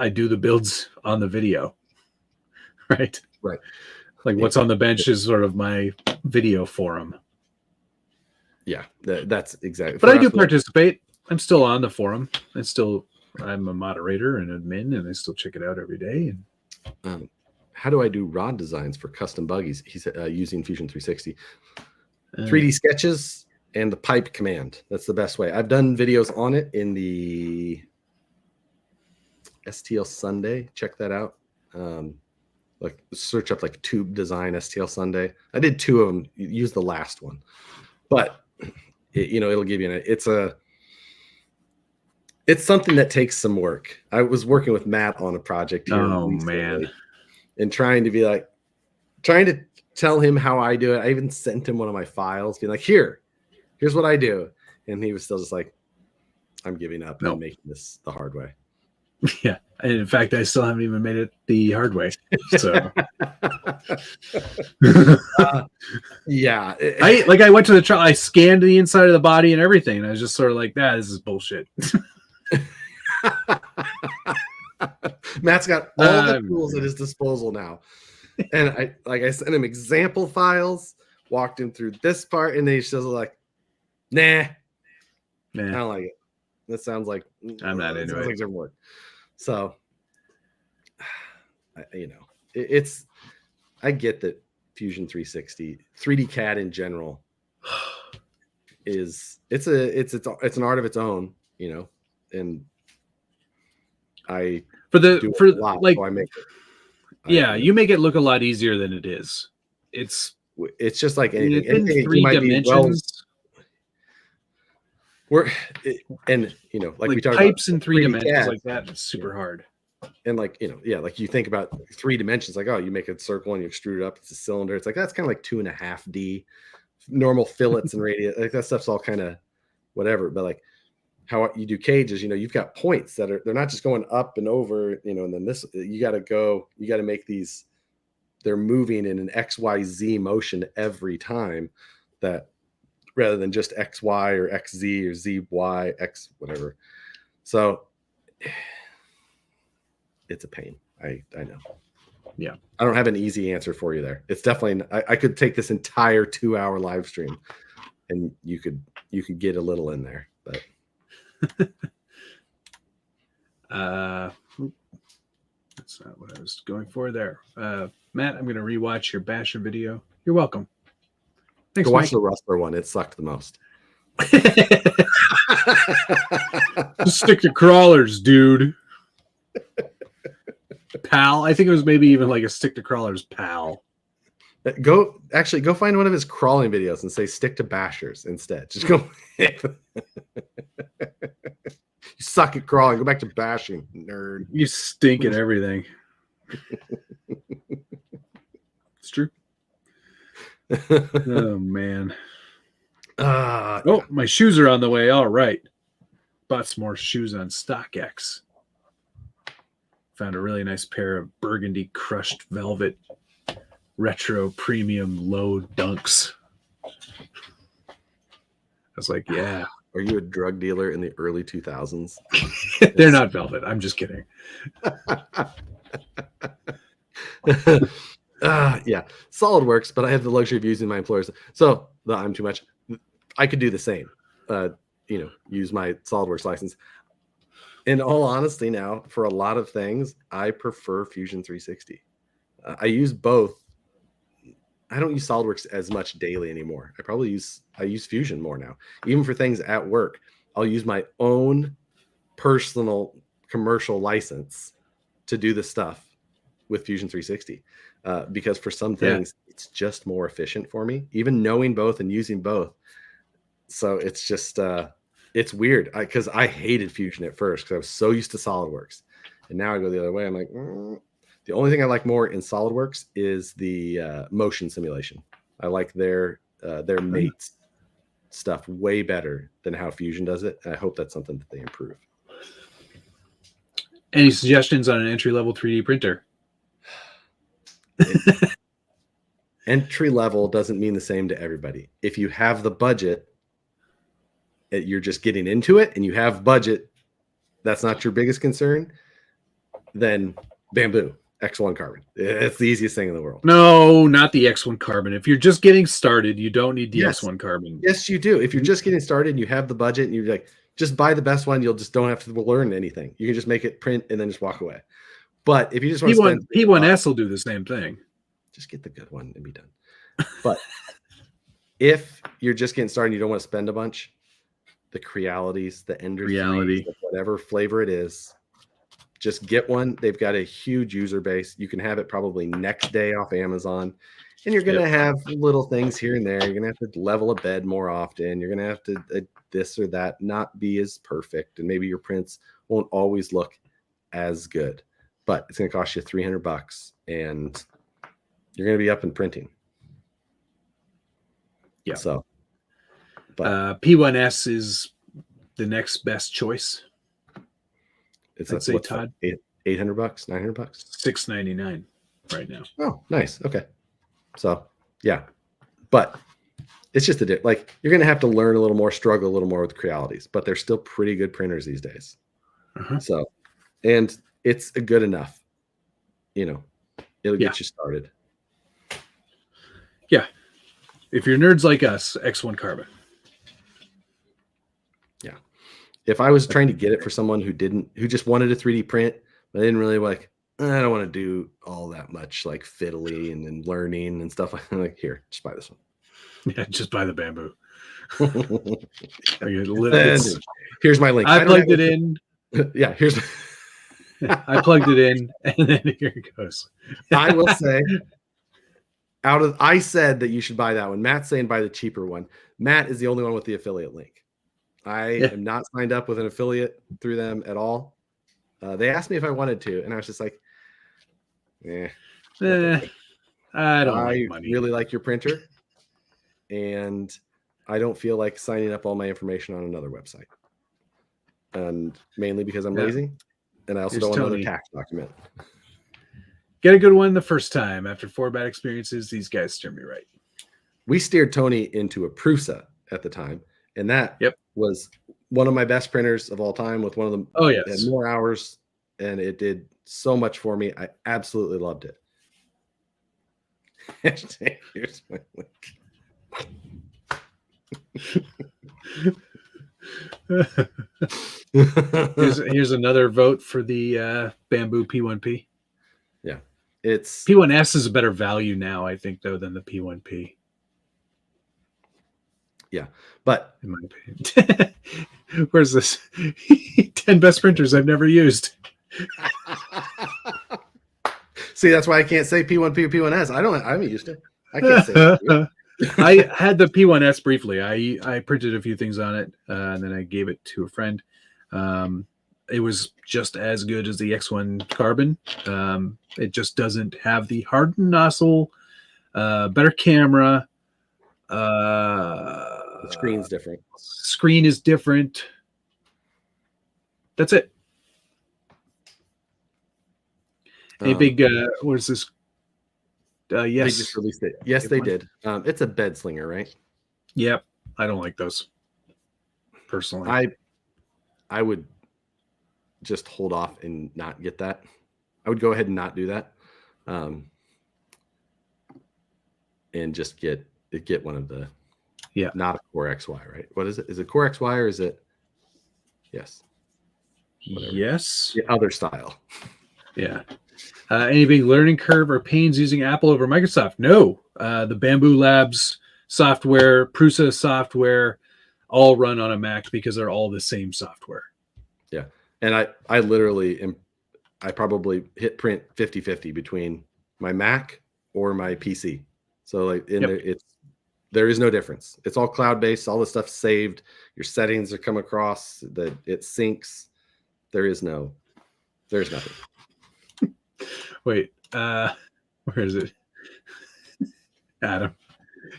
do the builds on the video. Right. Like what's on the bench is sort of my video forum. Yeah, that's exactly. But I do participate. I'm still on the forum. I'm a moderator and admin, and I still check it out every day. How do I do rod designs for custom buggies? He's using Fusion 360. 3D sketches and the pipe command. That's the best way. I've done videos on it in the STL Sunday. Check that out. Like search up like tube design STL Sunday. I did 2 of them. Use the last one, but it'll give you it's something that takes some work. I was working with Matt on a project here. Oh man. And trying to tell him how I do it. I even sent him one of my files, being like, here's what I do. And he was still just like, I'm giving up and making this the hard way. Yeah. And in fact, I still haven't even made it the hard way. So yeah. I went to the trial, I scanned the inside of the body and everything. And I was just sort of like, this is bullshit. Matt's got all the tools at his disposal now. And I sent him example files, walked him through this part, and then he's just like, nah, I don't like it. That sounds like I'm not into it. Like different work. So, I get that Fusion 360, 3D CAD in general, it's an art of its own, and I make it. You make it look a lot easier than it is. It's just like anything. In 3 dimensions. We talk pipes about in 3 dimensions like that. It's super hard. And like you think about 3 dimensions, like, oh, you make a circle and you extrude it up. It's a cylinder. It's like that's kind of like 2.5D. Normal fillets and radius, like that stuff's all kind of whatever. But like how you do cages, you've got points they're not just going up and over, and then this you got to make these, they're moving in an XYZ motion every time, that rather than just XY or XZ or ZY X whatever. So it's a pain. I know. Yeah, I don't have an easy answer for you there. It's definitely, I could take this entire 2-hour live stream and you could get a little in there, but that's not what I was going for there. Matt, I'm going to rewatch your Basher video. You're welcome. Thanks. Go watch the Rustler one. It sucked the most. Just stick to crawlers, dude. Pal. I think it was maybe even like a stick to crawlers pal. Go find one of his crawling videos and say stick to bashers instead. Just go. You suck at crawling. Go back to bashing, nerd. You stink at everything. It's true. Oh man. Oh, my shoes are on the way. All right. Bought some more shoes on StockX. Found a really nice pair of burgundy crushed velvet retro premium low dunks. I was like, yeah. Are you a drug dealer in the early 2000s? They're not velvet. I'm just kidding. Yeah, SolidWorks, but I have the luxury of using my employers. So I'm too much. I could do the same. Use my SolidWorks license. In all honesty, now for a lot of things, I prefer Fusion 360. I use both. I don't use SolidWorks as much daily anymore. I use Fusion more now. Even for things at work, I'll use my own personal commercial license to do the stuff with Fusion 360. Because for some things, it's just more efficient for me, even knowing both and using both. So it's just, it's weird because I hated Fusion at first because I was so used to SolidWorks. And now I go the other way. I'm like, the only thing I like more in SolidWorks is the motion simulation. I like their mates stuff way better than how Fusion does it. And I hope that's something that they improve. Any suggestions on an entry-level 3D printer? Entry level doesn't mean the same to everybody. If you have the budget, you're just getting into it and you have budget, that's not your biggest concern, then Bamboo X1 Carbon. It's the easiest thing in the world. No, not the X1 Carbon. If you're just getting started, you don't need the X1 Carbon. Yes, you do. If you're just getting started and you have the budget and you're like, just buy the best one, you'll just don't have to learn anything. You can just make it print and then just walk away. But if you just want to spend P1S will do the same thing. Just get the good one and be done. But if you're just getting started and you don't want to spend a bunch, the Crealities, the Ender 3s, whatever flavor it is, just get one. They've got a huge user base. You can have it probably next day off Amazon. And you're going to have little things here and there. You're going to have to level a bed more often. You're going to have to this or that not be as perfect. And maybe your prints won't always look as good. But it's going to cost you $300 and you're going to be up and printing. Yeah. So, but P1S is the next best choice. It's I'd say, Todd, $800, $900, $699 right now. Oh, nice. Okay. So, yeah, but it's just you're going to have to learn a little more, struggle a little more with Crealities, but they're still pretty good printers these days. So, and it's good enough, it'll get you started. Yeah. If you're nerds like us, X1 Carbon. Yeah. If I was trying to get it for someone who just wanted a 3D print, but they didn't really I don't want to do all that much fiddly and learning and stuff. Like, here, just buy this one. Yeah, just buy the Bamboo. Here's my link. I plugged it in. Yeah, here's. I plugged it in, and then here it goes. I will say, I said that you should buy that one. Matt's saying buy the cheaper one. Matt is the only one with the affiliate link. I am not signed up with an affiliate through them at all. They asked me if I wanted to, and I was just like, I don't like money. Really like your printer, and I don't feel like signing up all my information on another website. And mainly because I'm lazy, and I also don't want another tax document. Get a good one the first time. After 4 bad experiences, these guys steer me right. We steered Tony into a Prusa at the time, and that was one of my best printers of all time with one of them. Oh, yes. It had more hours, and it did so much for me. I absolutely loved it. Here's my link. here's another vote for the Bamboo P1P. Yeah. It's P1S is a better value now, I think, though, than the P1P. Yeah, but in my opinion, where's this? 10 best printers I've never used. See, that's why I can't say P1P or P1S. I haven't used it. I can't say that. I had the P1S briefly. I printed a few things on it, and then I gave it to a friend. It was just as good as the X1 Carbon. It just doesn't have the hardened nozzle, better camera. The screen's different. Screen is different. That's it. A big, what is this? They Yes. just released it. Yes, they did. It's a bed slinger, right? Yep. I don't like those. Personally. I would just hold off and not get that. I would go ahead and not do that. And just get one of the not a Core XY, right? What is it? Is it Core XY or is it yes? Whatever. Yes. The other style. Yeah. Any big learning curve or pains using Apple over Microsoft? No. The Bamboo Labs software, Prusa software, all run on a Mac because they're all the same software. Yeah. And I literally am, I probably hit print 50-50 between my Mac or my PC. So like there is no difference. It's all cloud-based, all the stuff's saved, your settings are come across, that it syncs. There's nothing. Wait, where is it? Adam,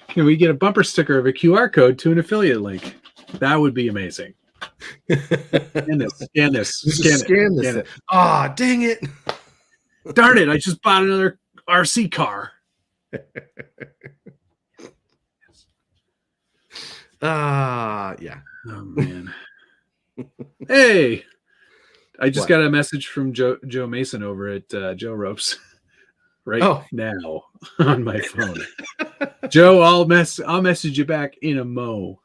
can we get a bumper sticker of a QR code to an affiliate link? That would be amazing. Scan this. Ah, oh, dang it. Darn it, I just bought another RC car. Yeah. Oh, man. Hey, I just got a message from Joe Mason over at Joe Ropes now on my phone. Joe, I'll message you back in a mo.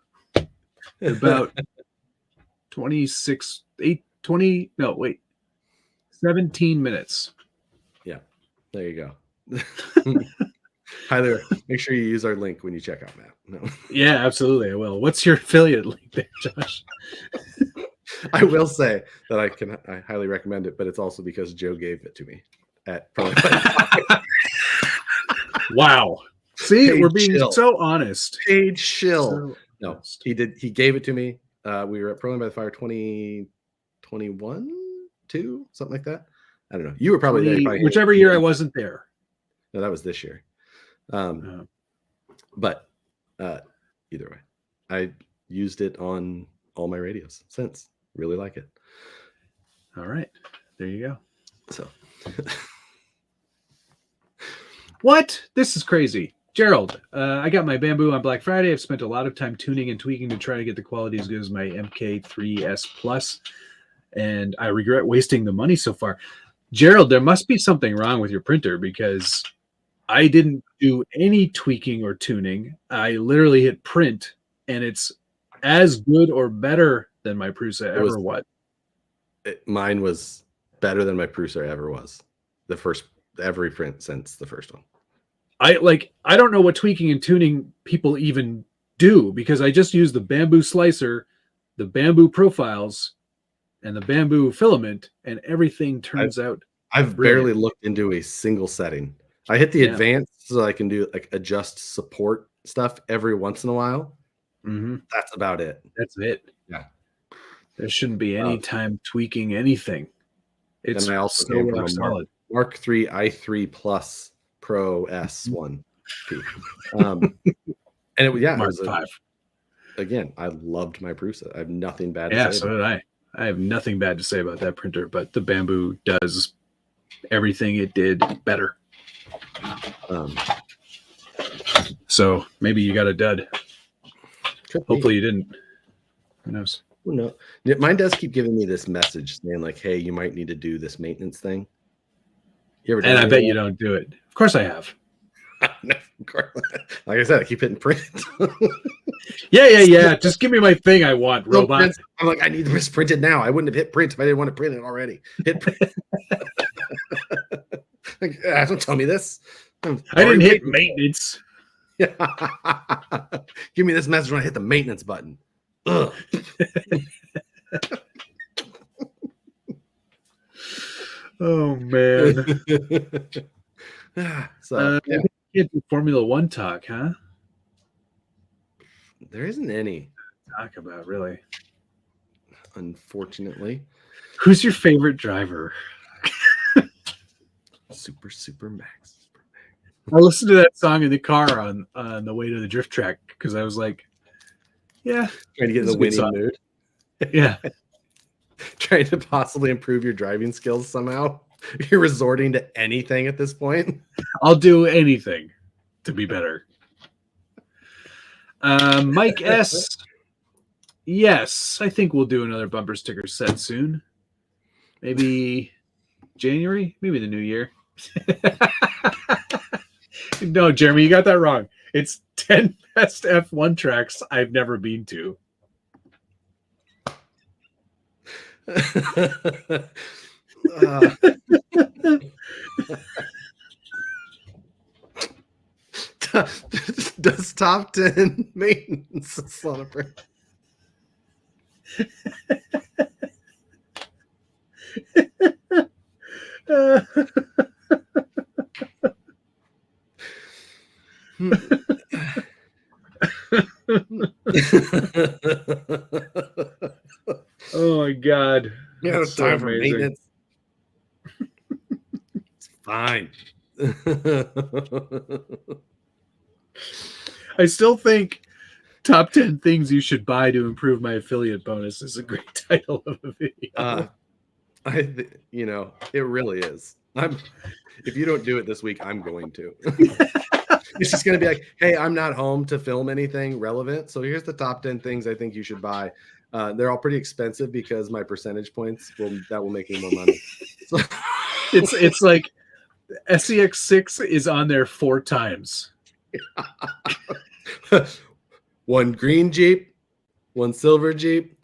About 17 minutes. Yeah, there you go. Tyler, make sure you use our link when you check out Matt. No. Yeah, absolutely, I will. What's your affiliate link there, Josh? I will say that I highly recommend it, but it's also because Joe gave it to me at probably. Wow. See, Paid we're being shill. so honest. Paid shill. So no, honest. he did. He gave it to me. We were at Proline by the Fire 2021, 2, something like that. I don't know. You were probably there. Probably whichever year I wasn't there. No, that was this year. But either way, I used it on all my radios since. Really like it. All right, there you go. So, what? This is crazy. Gerald, I got my Bamboo on Black Friday. I've spent a lot of time tuning and tweaking to try to get the quality as good as my MK3S Plus, and I regret wasting the money so far. Gerald, there must be something wrong with your printer because I didn't do any tweaking or tuning. I literally hit print, and it's as good or better than my Prusa ever was. Mine was better than my Prusa ever was. Every print since the first one. I don't know what tweaking and tuning people even do because I just use the Bamboo slicer, the Bamboo profiles, and the Bamboo filament, and everything turns out. I've barely looked into a single setting. I hit the advanced so I can do like adjust support stuff every once in a while. Mm-hmm. That's about it. That's it. Yeah. There shouldn't be any time tweaking anything. It's and I also came from a Mark III i3 Plus Pro S1 P. And it was 5. Again, I loved my Prusa. I have nothing bad to say. Yeah, so did I. I have nothing bad to say about that printer, but the Bamboo does everything it did better. So maybe you got a dud. Hopefully you didn't. Who knows? Who knows? Mine does keep giving me this message saying like, "Hey, you might need to do this maintenance thing." You ever? And I bet you don't do it. Of course I have. No, of course. Like I said, I keep hitting print. Yeah. Just give me my thing I want, robot. I'm like, I need this printed now. I wouldn't have hit print if I didn't want to print it already. Hit print. Like, don't tell me this. I didn't hit maintenance. Yeah. Give me this message when I hit the maintenance button. Ugh. Oh man. So Can't do Formula One talk, huh? There isn't any, Talk about really. unfortunately. Who's your favorite driver? Super max. I listened to that song in the car on the way to the drift track because I was like, yeah, Trying to get in it's the a good winning song. mood. Yeah. Trying to possibly improve your driving skills somehow. You're resorting to anything at this point. I'll do anything to be better. Mike S. Yes, I think we'll do another bumper sticker set soon. Maybe January, maybe the new year. No, Jeremy, you got that wrong. It's 10 best F1 tracks I've never been to. Does top 10 maintenance on a break? Oh my god. Yeah, That's it's so time for amazing. maintenance. It's fine. I still think top 10 things you should buy to improve my affiliate bonus is a great title of a video. It really is. If you don't do it this week, I'm going to. It's just going to be like, hey, I'm not home to film anything relevant. So here's the top 10 things I think you should buy. They're all pretty expensive because my percentage points will make me more money. So, It's like SEX6 is on there 4 times. one green Jeep, one silver Jeep,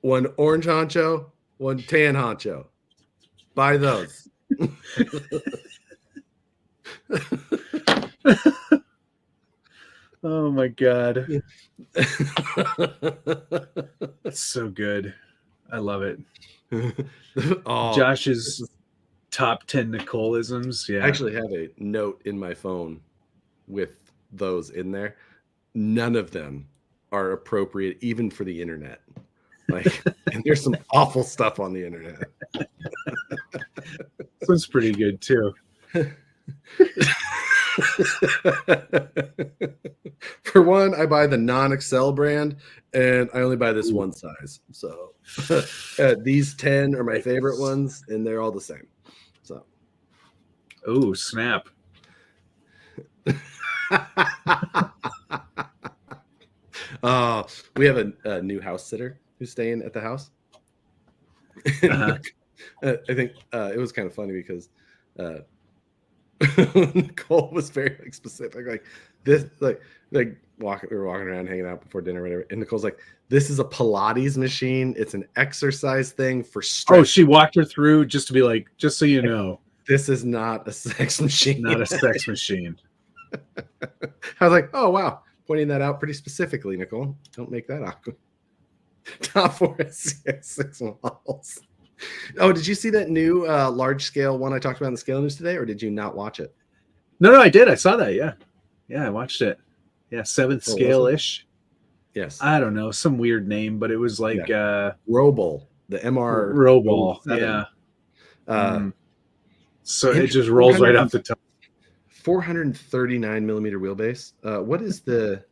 one orange honcho, one tan honcho. Buy those. Oh my god. That's so good. I love it. Josh's top 10 Nicoleisms. Yeah. I actually have a note in my phone with those in there. None of them are appropriate even for the internet. And there's some awful stuff on the internet. This one's pretty good too. For one, I buy the non-Excel brand, and I only buy this one size. So these 10 are my favorite ones, and they're all the same. So, oh snap! We have a new house sitter who's staying at the house. Uh-huh. I think it was kind of funny because Nicole was very specific, like this, we were walking around hanging out before dinner or whatever, and Nicole's like, this is a Pilates machine, it's an exercise thing for strength. Oh, she walked her through just to be like, just so you know, this is not a sex machine. Not a sex machine. I was like, oh wow, pointing that out pretty specifically, Nicole. Don't make that awkward. Top 4 SCX6 models. Oh, did you see that new large scale one I talked about in the scale news today, or did you not watch it? No, I did. I saw that. Yeah, I watched it. Yeah, 7th scale ish. Yes. I don't know, some weird name, but it was like Robol, the MR Robol. Yeah. So it just rolls right off the top. 439 millimeter wheelbase. What is the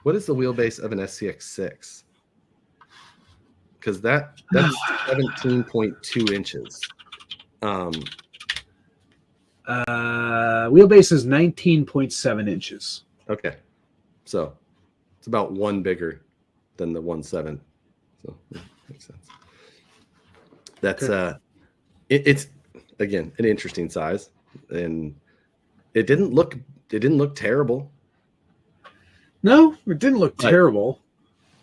wheelbase of an SCX6? Because that's 17.2 inches. Wheelbase is 19.7 inches. Okay, so it's about one bigger than the 1.7. So yeah, makes sense. That's it's again an interesting size, and it didn't look terrible. No, it didn't look terrible.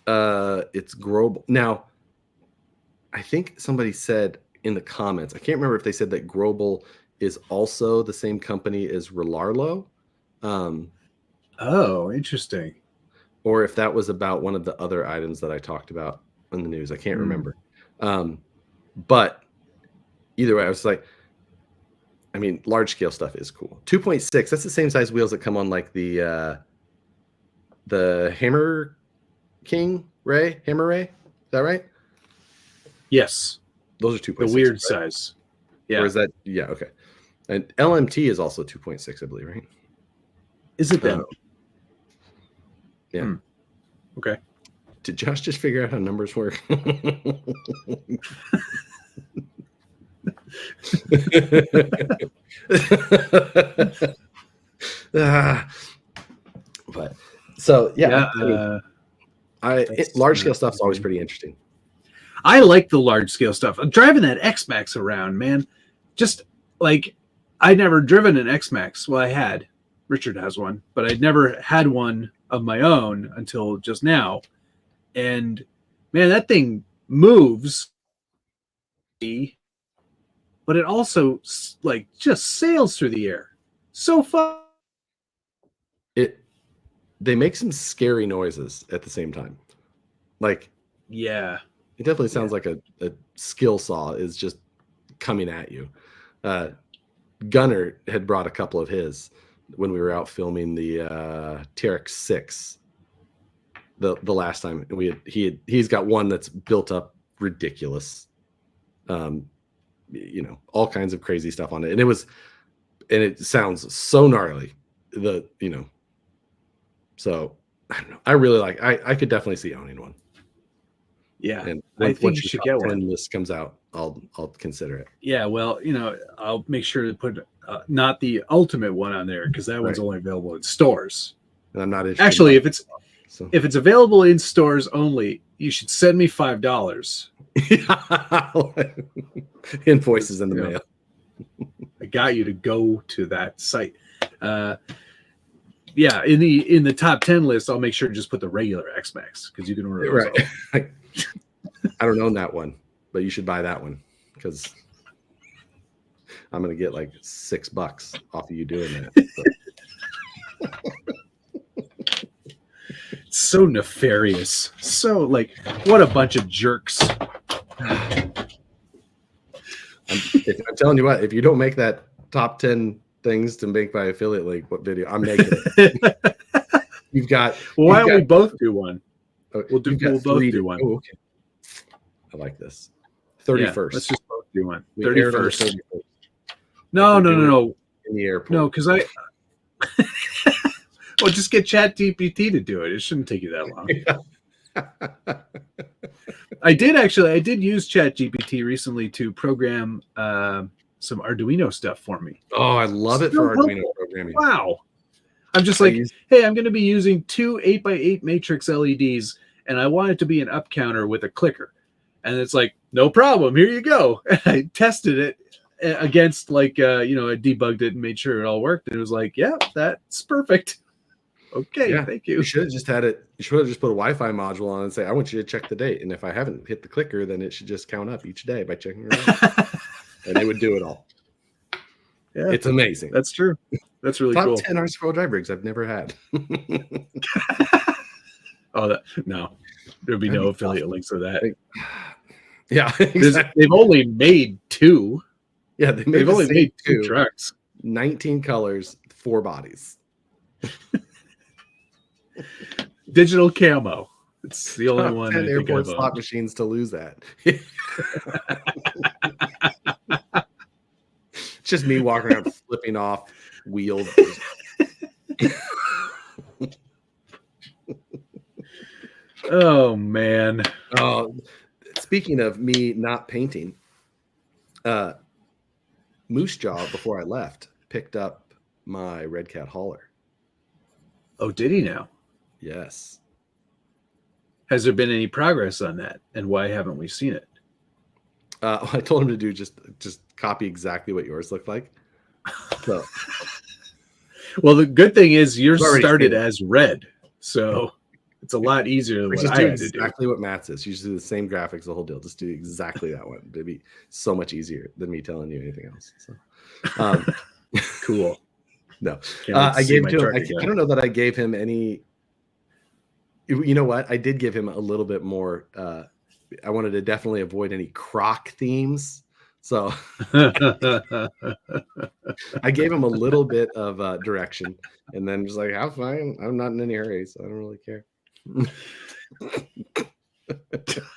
It's Grobel. Now, I think somebody said in the comments, I can't remember if they said that Grobel is also the same company as Relarlo. Oh, interesting. Or if that was about one of the other items that I talked about in the news. I can't remember. But either way, I was like, I mean, large scale stuff is cool. 2.6, that's the same size wheels that come on like the Hammer King Hammer Ray. Is that right? Yes. Those are 2.6. The weird right? size. Yeah. Or is that, yeah, okay. And LMT is also 2.6, I believe, right? Is it then? Yeah. Okay. Did Josh just figure out how numbers work? But so yeah, large scale stuff's always pretty interesting. I like the large scale stuff. I'm driving that X-Max around, man. Just like I'd never driven an X-Max. Well, I had. Richard has one, but I'd never had one of my own until just now. And man, that thing moves, but it also like just sails through the air. So fun. They make some scary noises at the same time. Like, yeah, it definitely sounds like a skill saw is just coming at you. Gunner had brought a couple of his when we were out filming the TRX-6 the last time. He's got one that's built up ridiculous, you know, all kinds of crazy stuff on it, and it sounds so gnarly. So I don't know. I really like. I could definitely see owning one. Yeah, and I think you should get one. When this comes out, I'll consider it. Yeah, well, you know, I'll make sure to put not the ultimate one on there because that one's only available in stores. And I'm not interested. Actually, if it's available in stores only, you should send me $5. Invoices in the mail. I got you to go to that site. Yeah, in the top 10 list, I'll make sure to just put the regular X-Max because you can order those. Right. I don't own that one, but you should buy that one because I'm gonna get like $6 off of you doing that. So nefarious. So like, what a bunch of jerks. I'm telling you what, if you don't make that top 10 things to make my affiliate link, what video I'm making it. You've got. Why don't we both do one? We'll both do one. Oh, okay. I like this. 31st. Yeah, let's just both do one. 31st. No. In the airport. No, because I. Well, just get ChatGPT to do it. It shouldn't take you that long. I did use ChatGPT recently to program some Arduino stuff for me. Oh, I love it for Arduino programming. Wow. I'm just like, hey, I'm going to be using 2 8x8 matrix LEDs, and I want it to be an up counter with a clicker. And it's like, no problem. Here you go. And I tested it against I debugged it and made sure it all worked. And it was like, yeah, that's perfect. Okay, thank you. You should have just had it. You should have just put a Wi-Fi module on and say, I want you to check the date. And if I haven't hit the clicker, then it should just count up each day by checking it out. And it would do it all. Yeah, it's amazing. That's true. That's really Top cool. 10 RC drive rigs I've never had. No, there'd be no affiliate links for that. Yeah, exactly. They've only made 2. Yeah, they've only made 2 trucks. 19 colors, 4 bodies. Digital camo. It's the only one. 10 airport slot machines to lose that. It's just me walking around flipping off wheels. Oh man. Oh, speaking of me not painting, Moose Jaw, before I left, picked up my Red Cat hauler. Oh, did he now? Yes. Has there been any progress on that? And why haven't we seen it? I told him to do just copy exactly what yours looked like. So, well, the good thing is yours started as red, so it's a lot easier than what I had to do. Exactly what Matt's is. You just do the same graphics, the whole deal. Just do exactly that one. It'd be so much easier than me telling you anything else. So, cool. No, I gave to him. I don't know that I gave him any. You know what? I did give him a little bit more. I wanted to definitely avoid any croc themes. So I gave him a little bit of direction, and then just like, "Have fun. I'm not in any hurry, so I don't really care."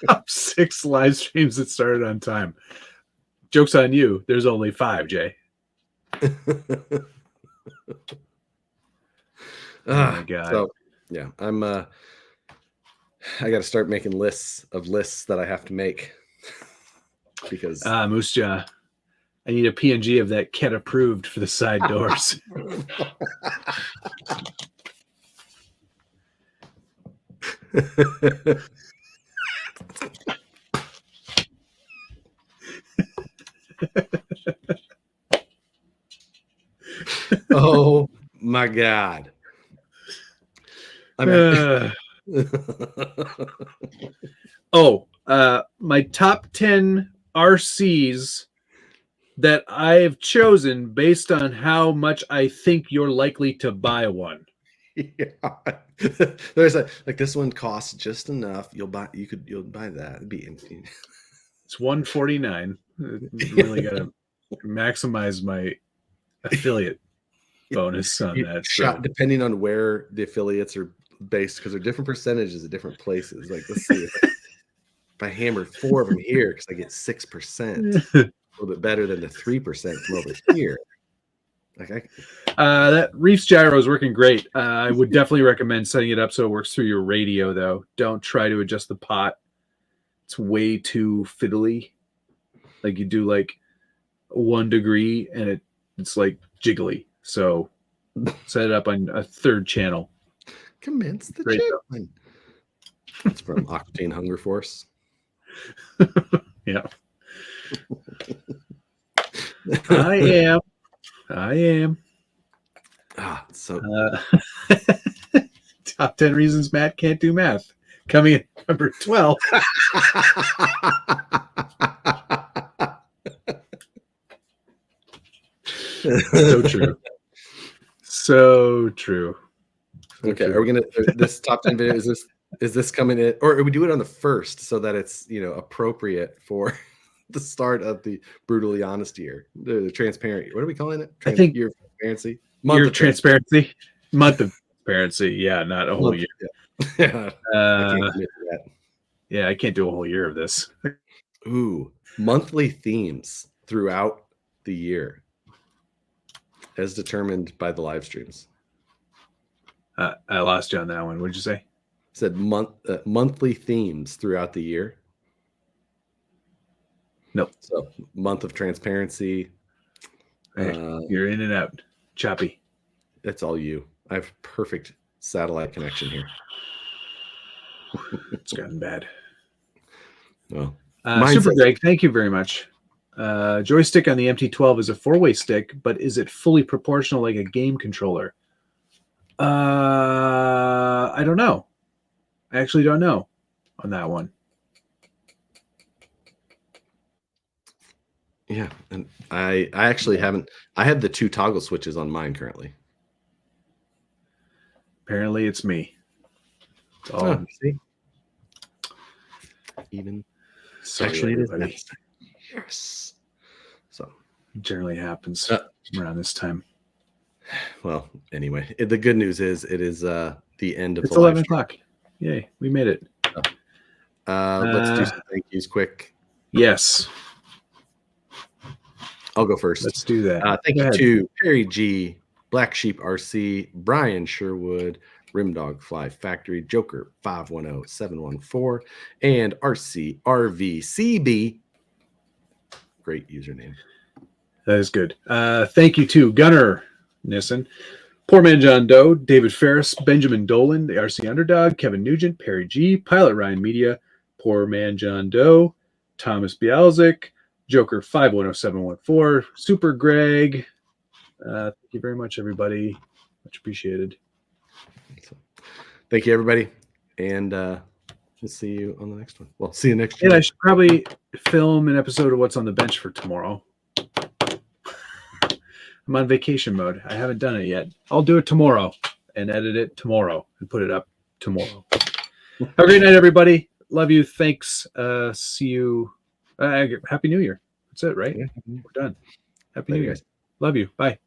Top 6 live streams that started on time. Joke's on you. There's only 5, Jay. Oh my God. So yeah, I got to start making lists that I have to make because Moose Jaw, I need a PNG of that Ket approved for the side doors. Oh my God. I mean, my top 10 RCs that I've chosen based on how much I think you're likely to buy one. yeah. There's like this one costs just enough. You'll buy that. It'd be It's $149. Really gotta maximize my affiliate bonus on that. Shot depending on where the affiliates are based, because they're different percentages at different places. Like, let's see if I hammer 4 of them here because I get 6%, a little bit better than the 3% from over here. Like that Reef's gyro is working great. I would definitely recommend setting it up so it works through your radio, though. Don't try to adjust the pot. It's way too fiddly. Like, you do like 1 degree and it's like jiggly. So set it up on a 3rd channel. Commence the jiggling. It's from Octane Hunger Force. Yeah. I am. So top 10 reasons Matt can't do math. Coming in number 12. So true. So true. Okay, are we gonna this top 10 video? Is this coming in, or we do it on the 1st so that it's appropriate for the start of the brutally honest year, the transparent. What are we calling it? I think year of transparency. Year of transparency. Month of transparency. Yeah, not a whole year. Yeah. I can't commit to that. Yeah, I can't do a whole year of this. Ooh, monthly themes throughout the year, as determined by the live streams. I lost you on that one. What did you say? Said monthly themes throughout the year. Nope. So month of transparency. You're in and out. Choppy. That's all you. I have perfect satellite connection here. It's gotten bad. Well, Super Greg, thank you very much. Joystick on the MT-12 is a 4-way stick, but is it fully proportional like a game controller? I don't know. I actually don't know on that one. Yeah, and I actually haven't. I have the 2 toggle switches on mine currently. Apparently, it's me. See? Even Actually, it is. Yes. So it generally happens around this time. Well, anyway, the good news is it is the end of it's the 11 o'clock. Yay, we made it. Let's do some thank yous quick. Yes. I'll go first. Let's do that. Thank you to Perry G, Black Sheep RC, Brian Sherwood, Rimdog Fly Factory, Joker 510714, and RCRVCB. Great username. That is good. Thank you to Gunnar Nissen, Poor Man John Doe, David Ferris, Benjamin Dolan, the RC Underdog, Kevin Nugent, Perry G, Pilot Ryan Media, Poor Man John Doe, Thomas Bialzik, Joker 510714, Super Greg. Thank you very much, everybody. Much appreciated. Thank you, everybody. And we'll see you on the next one. Well, see you next year. And I should probably film an episode of What's on the Bench for tomorrow. I'm on vacation mode. I haven't done it yet. I'll do it tomorrow and edit it tomorrow and put it up tomorrow. Have a great night, everybody. Love you. Thanks. See you. Happy New Year. That's it, right? Yeah. We're done. Happy Later, New Year. guys. Love you. Bye.